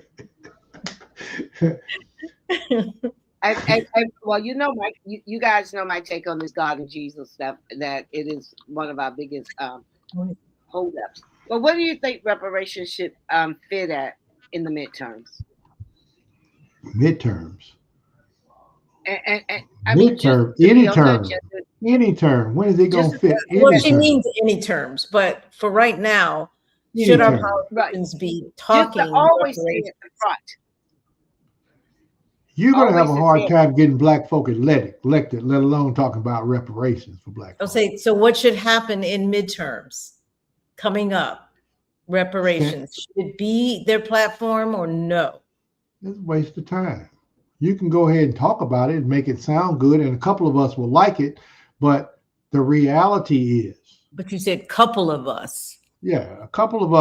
Well, you know, you guys know my take on this God and Jesus stuff, that it is one of our biggest holdups. But what do you think reparations should fit at in the midterms? Midterms. And I mean, Midterm, just to any be on term, the agenda, any term. When is it going to Just- fit? Well, Any she term. means any terms, but for right now, Any should our term. politicians be just talking to always stay reparations? at the front. You're going to have a always hard is time getting black folk elected, let alone talking about reparations for black I'll folks. say, so what should happen in midterms coming up? Reparations, should it be their platform or no? It's a waste of time. You can go ahead and talk about it and make it sound good, and a couple of us will like it, but the reality is, But you said couple of us. yeah, a couple of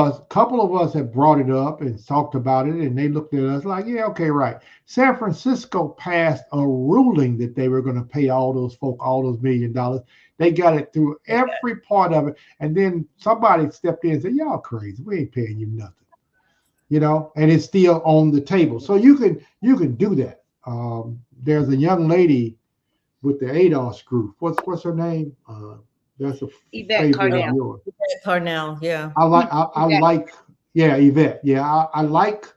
us have brought it up and talked about it, and they looked at us like, yeah, okay, right. San Francisco passed a ruling that they were going to pay all those folk all those $1 million. They got it through every part of it, and then somebody stepped in and said, y'all crazy, we ain't paying you nothing. You know, and it's still on the table. So you can do that. There's a young lady with the ADOS group. What's her name? That's a Yvette favorite Carnell. of yours. Carnell, yeah. I Yvette. like, yeah, Yvette. Yeah, I like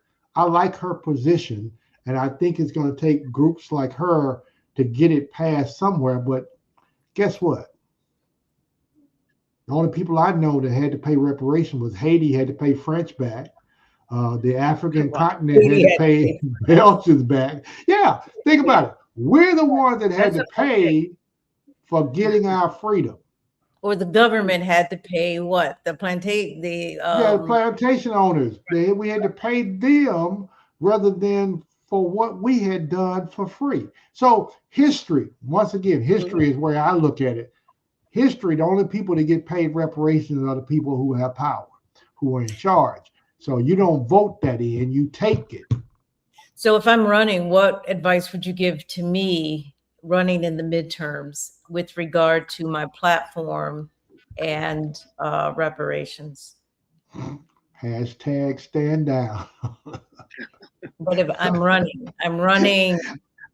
her position, and I think it's going to take groups like her to get it passed somewhere. But guess what? The only people I know that had to pay reparation was Haiti had to pay French back. The African continent had to pay Belgians back. Yeah, think about it. We're the ones that had to pay for getting our freedom. Or the government had to pay what? The Plantation owners. We had to pay them rather than for what we had done for free. So history, once again, history is where I look at it. History, the only people that get paid reparations are the people who have power, who are in charge. So you don't vote that in, you take it. So if I'm running, what advice would you give to me running in the midterms with regard to my platform and reparations? Hashtag stand down. But if I'm running.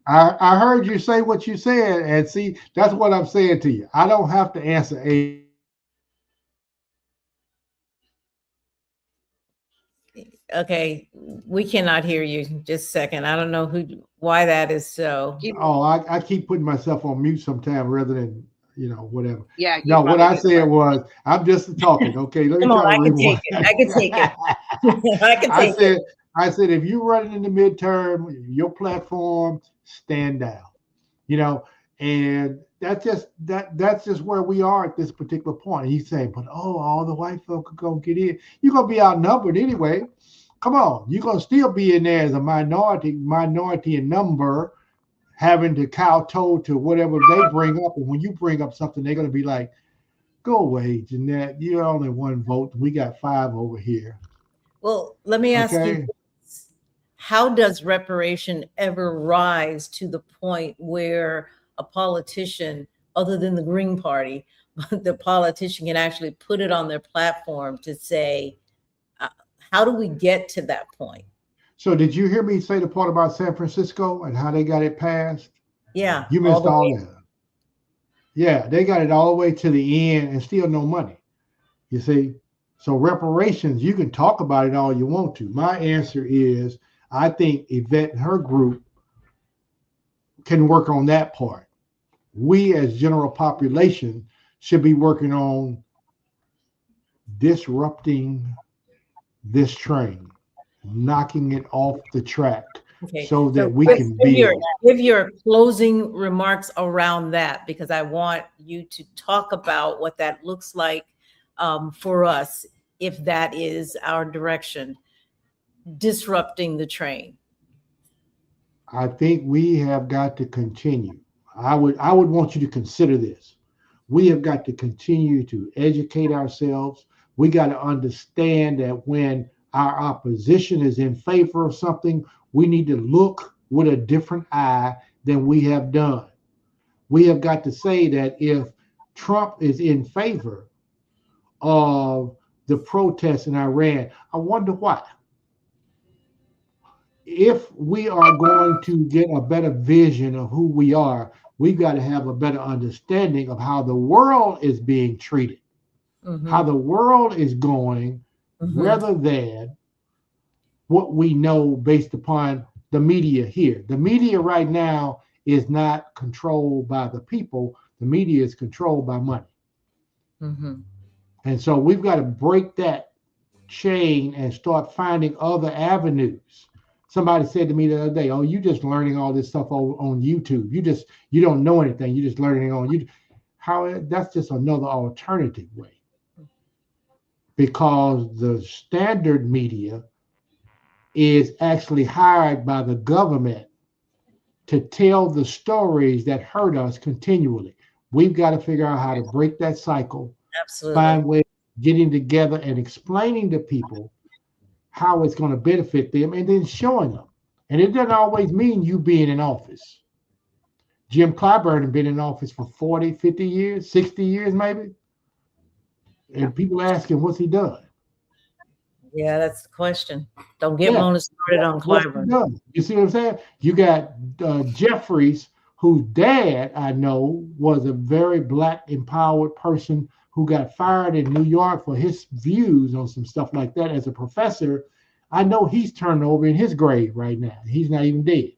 I heard you say what you said, and see, that's what I'm saying to you. I don't have to answer a. Okay, we cannot hear you. Just a second. I don't know why that is so. Oh, I keep putting myself on mute sometime rather than, whatever. Yeah. No, what I said was, I'm just talking. Okay, let me Come on, try to I can rewind. take it. I can take it. I can take it. I said, if you're running in the midterm, your platform, stand down. And that's just where we are at this particular point. And he's saying, but all the white folk are gonna get in. You're gonna be outnumbered anyway. Come on, you're gonna still be in there as a minority in number, having to kowtow to whatever they bring up. And when you bring up something, they're gonna be like, go away, Jeanette. You're only one vote. We got 5 over here. Well, let me ask you, how does reparation ever rise to the point where a politician, other than the Green Party, the politician can actually put it on their platform to say, how do we get to that point? So did you hear me say the part about San Francisco and how they got it passed? Yeah. You missed all that. Yeah, they got it all the way to the end and still no money. You see? So reparations, you can talk about it all you want to. My answer is I think Yvette and her group can work on that part. We as general population should be working on disrupting this train, knocking it off the track Okay. so that we quick, can give your closing remarks around that, because I want you to talk about what that looks like for us, if that is our direction, disrupting the train. I think we have got to continue. I would want you to consider this. We have got to continue to educate ourselves. We got to understand that when our opposition is in favor of something, we need to look with a different eye than we have done. We have got to say that if Trump is in favor of the protests in Iran, I wonder why. If we are going to get a better vision of who we are, we've got to have a better understanding of how the world is being treated, how the world is going, rather than what we know based upon the media here. The media right now is not controlled by the people. The media is controlled by money. And so we've got to break that chain and start finding other avenues. Somebody said to me the other day, "Oh, you just learning all this stuff on YouTube. You don't know anything. You're just learning on YouTube." How that's just another alternative way. Because the standard media is actually hired by the government to tell the stories that hurt us continually. We've got to figure out how to break that cycle. Absolutely. Find ways of getting together and explaining to people how it's going to benefit them, and then showing them. And it doesn't always mean you being in office. Jim Clyburn has been in office for 40, 50 years, 60 years maybe. And people ask him, what's he done? Yeah, that's the question. Don't get Mona started on Clyburn. You see what I'm saying? You got Jeffries, whose dad I know was a very Black empowered person who got fired in New York for his views on some stuff like that as a professor. I know he's turned over in his grave right now. He's not even dead.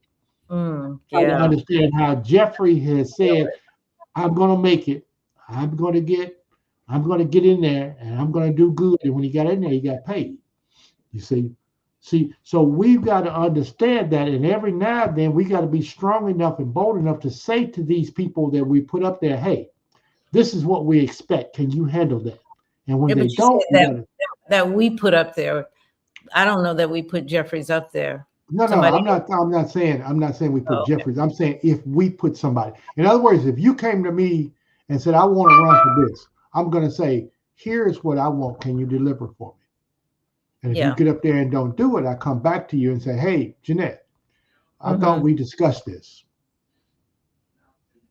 I understand how Jeffrey has said, "I'm going to make it. I'm going to get in there, and I'm going to do good." And when he got in there, he got paid. You see, so we've got to understand that, and every now and then we got to be strong enough and bold enough to say to these people that we put up there, "Hey, this is what we expect. Can you handle that?" And when they don't, that we put up there, I don't know that we put Jeffries up there. No, I'm not saying we put Jeffries. I'm saying if we put somebody. In other words, if you came to me and said, "I want to run for this," I'm going to say, "Here's what I want. Can you deliver for me?" And if you get up there and don't do it, I come back to you and say, "Hey, Jeanette, I thought we discussed this."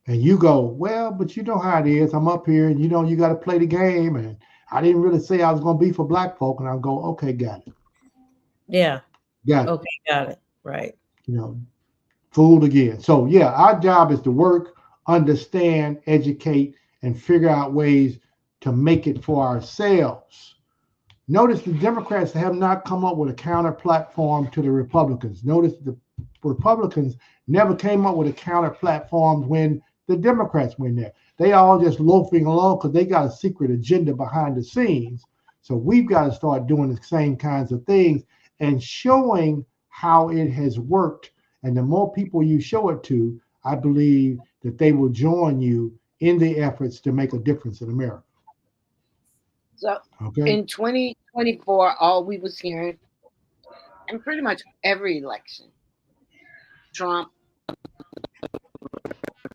And you go, "Well, but you know how it is. I'm up here and you got to play the game. And I didn't really say I was going to be for Black folk." And I'll go, "Okay, got it." Yeah. Got it. Okay, got it. Right. Fooled again. So yeah, our job is to work, understand, educate, and figure out ways to make it for ourselves. Notice the Democrats have not come up with a counter platform to the Republicans. Notice the Republicans never came up with a counter platform when the Democrats went there. They all just loafing along because they got a secret agenda behind the scenes. So we've got to start doing the same kinds of things and showing how it has worked. And the more people you show it to, I believe that they will join you in the efforts to make a difference in America. So in 2024, all we was hearing, and pretty much every election, Trump,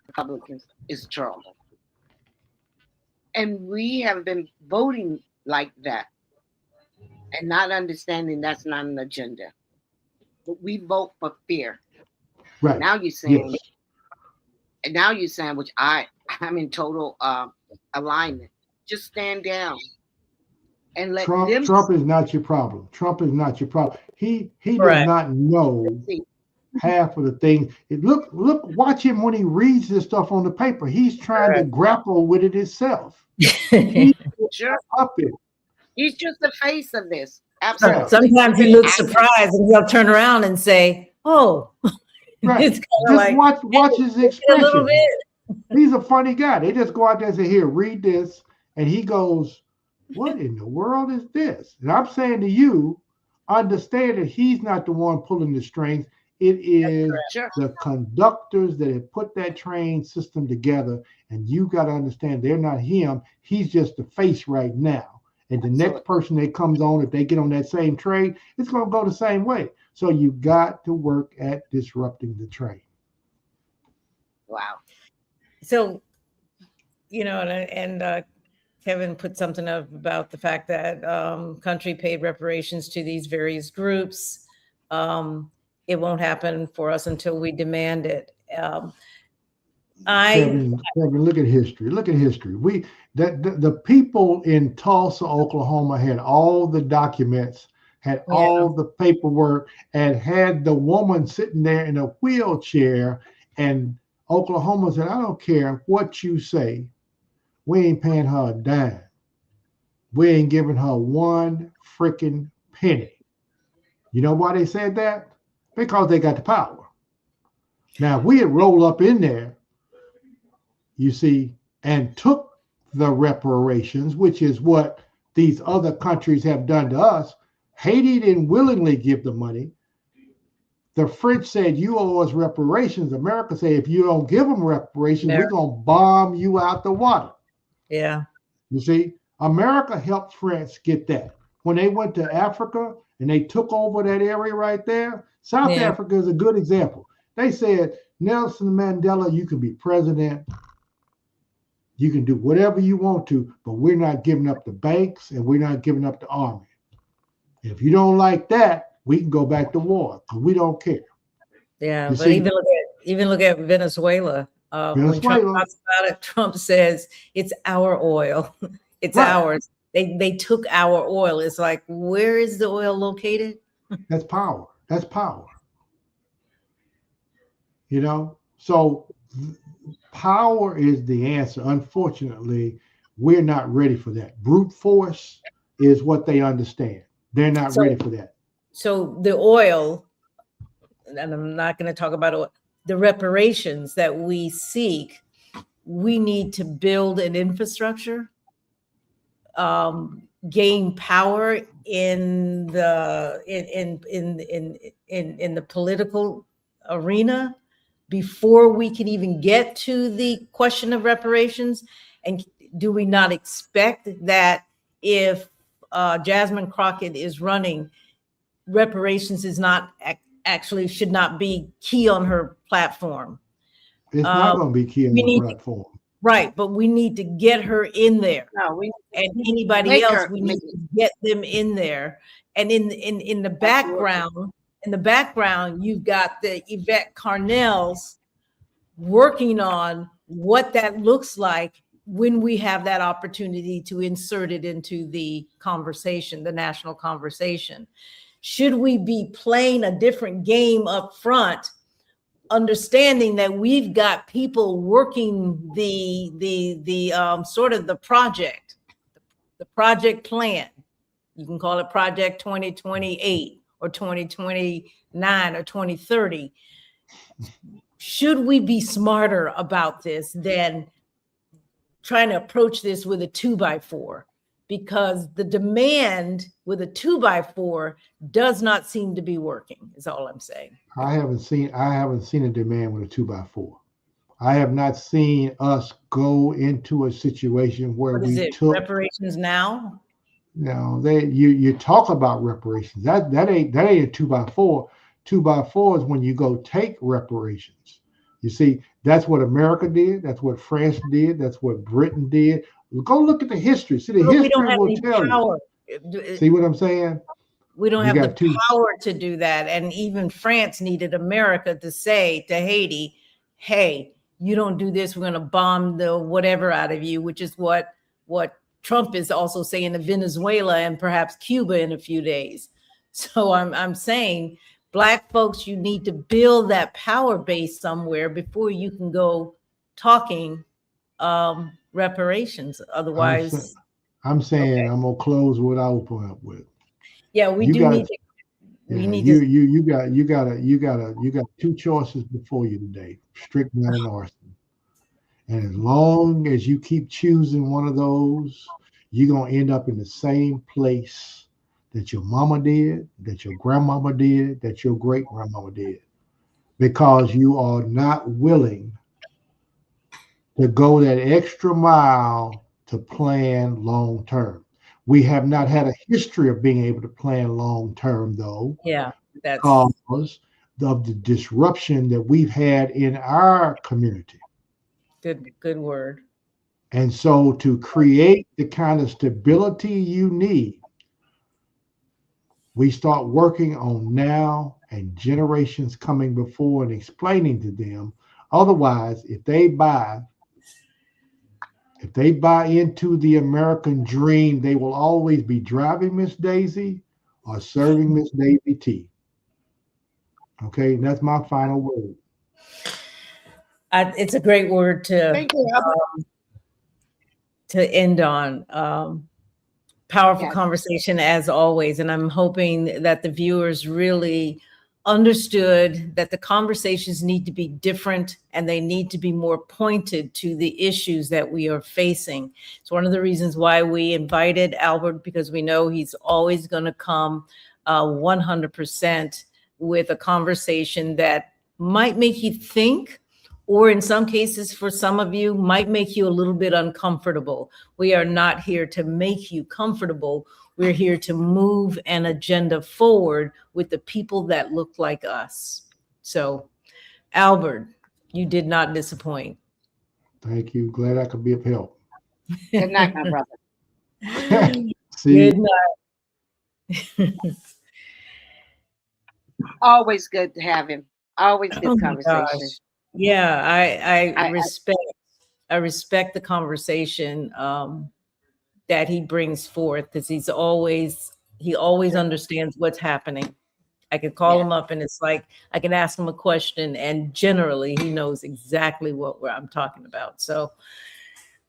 Republicans is trouble. And we have been voting like that and not understanding that's not an agenda. But we vote for fear. Right. Now you're saying, and now you're saying, which I'm in total alignment. Just stand down and let Trump is not your problem. Trump is not your problem. He does not know half of the things. Watch him when he reads this stuff on the paper. He's trying to grapple with it himself. He's a puppet He's just the face of this. Yeah. Absolutely. Sometimes he looks surprised and he'll turn around and say, "Oh," Right. it's kind of Just like watch his a little expression. bit. He's a funny guy. They just go out there and say, "Here, read this," and he goes, "What in the world is this?" And I'm saying to you, understand that he's not the one pulling the strings. It is Sure. the conductors that have put that train system together, and you got to understand they're not him. He's just the face right now. And the next person that comes on, if they get on that same train, it's going to go the same way. So you got to work at disrupting the train. Wow. So, and Kevin put something up about the fact that country paid reparations to these various groups. It won't happen for us until we demand it. Kevin, look at history. Look at history. The people in Tulsa, Oklahoma, had all the documents, had all the paperwork, and had the woman sitting there in a wheelchair. And Oklahoma said, "I don't care what you say. We ain't paying her a dime. We ain't giving her one freaking penny." You know why they said that? Because they got the power. Now, if we had rolled up in there, you see, and took the reparations, which is what these other countries have done to us. Haiti didn't willingly give the money. The French said, "You owe us reparations." America said, "If you don't give them reparations, we're going to bomb you out the water." Yeah. You see, America helped France get that. When they went to Africa and they took over that area right there, South Africa is a good example. They said, "Nelson Mandela, you can be president. You can do whatever you want to, but we're not giving up the banks and we're not giving up the army. If you don't like that, we can go back to war because we don't care." Yeah, You but see? even look at Venezuela. When Trump talks about it, Trump says it's our oil. It's ours. They took our oil. It's like, where is the oil located? That's power. That's power. So power is the answer. Unfortunately, we're not ready for that. Brute force is what they understand. They're not ready for that. So the oil, and I'm not going to talk about oil, the reparations that we seek, we need to build an infrastructure, gain power in the in the political arena before we can even get to the question of reparations. And do we not expect that if Jasmine Crockett is running, reparations is not actually should not be key on her platform? It's not going to be key on the platform. Right, but we need to get her in there. No, and anybody else, we need to get them in there. And in the background, you've got the Yvette Carnells working on what that looks like when we have that opportunity to insert it into the conversation, the national conversation. Should we be playing a different game up front, understanding that we've got people working the sort of the project plan? You can call it Project 2028 or 2029 or 2030. Should we be smarter about this than trying to approach this with a 2x4? Because the demand with a 2x4 does not seem to be working, is all I'm saying. I haven't seen a demand with a 2x4. I have not seen us go into a situation where we took reparations now. No, you talk about reparations. That ain't a 2x4. 2x4 is when you go take reparations. You see, that's what America did. That's what France did. That's what Britain did. Go look at the history. See, the history will tell you. See what I'm saying? We don't have the power to do that. And even France needed America to say to Haiti, "Hey, you don't do this, we're going to bomb the whatever out of you," which is what Trump is also saying to Venezuela and perhaps Cuba in a few days. So I'm saying, Black folks, you need to build that power base somewhere before you can go talking reparations. Otherwise, I'm saying I'm gonna close what I open up with. Yeah, we You do gotta- need to. We Yeah, need you to. you got two choices before you today: strychnine and arson. And as long as you keep choosing one of those, you're gonna end up in the same place that your mama did, that your grandmama did, that your great grandmama did, because you are not willing to go that extra mile to plan long term. We have not had a history of being able to plan long term, though, Yeah, that's because of the disruption that we've had in our community. good. Good word. And so, to create the kind of stability you need, we start working on now and generations coming before and explaining to them. Otherwise, if they buy into the American dream, they will always be driving Miss Daisy or serving Miss Daisy T. Okay, and that's my final word. It's a great word Thank you, Albert. to end on. Powerful Yes. conversation as always, and I'm hoping that the viewers really understood that the conversations need to be different and they need to be more pointed to the issues that we are facing. It's one of the reasons why we invited Albert, because we know he's always going to come 100% with a conversation that might make you think, or in some cases, for some of you, might make you a little bit uncomfortable. We are not here to make you comfortable. We're here to move an agenda forward with the people that look like us. So, Albert, you did not disappoint. Thank you. Glad I could be of help. Good night, my brother. See, Good night. Always good to have him. Always good Oh my conversation. gosh. Yeah, I I- respect the conversation that he brings forth, because he always understands what's happening. I could call Yeah. him up and it's like I can ask him a question and generally he knows exactly what I'm talking about. So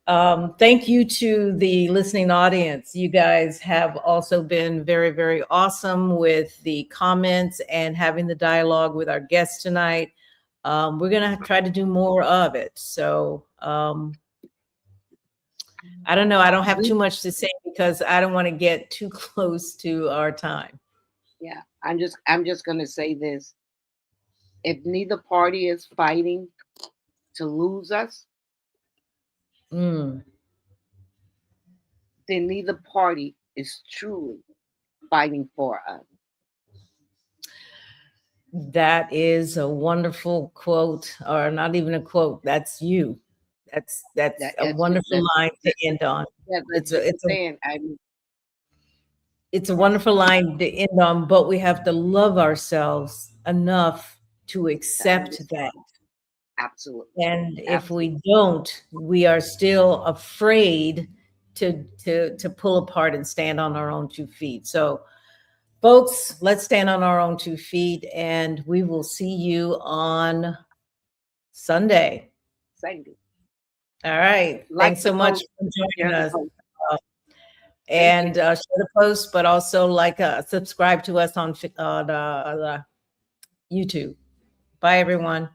thank you to the listening audience. You guys have also been very, very awesome with the comments and having the dialogue with our guests tonight. We're going to try to do more of it. So I don't know. I don't have too much to say because I don't want to get too close to our time. Yeah, I'm just gonna say this. If neither party is fighting to lose us, Mm, then neither party is truly fighting for us. that is a wonderful quote, or not even a quote. That's you. That's a wonderful line to end on. Yeah, It's a wonderful line to end on, but we have to love ourselves enough to accept that. absolutely. And if we don't, we are still afraid to pull apart and stand on our own 2 feet. So, folks, let's stand on our own 2 feet, and we will see you on Sunday. Thank you. All right. Like Thanks so the much post, for share joining the us. post. And share the post, but also subscribe to us on YouTube. Bye, everyone.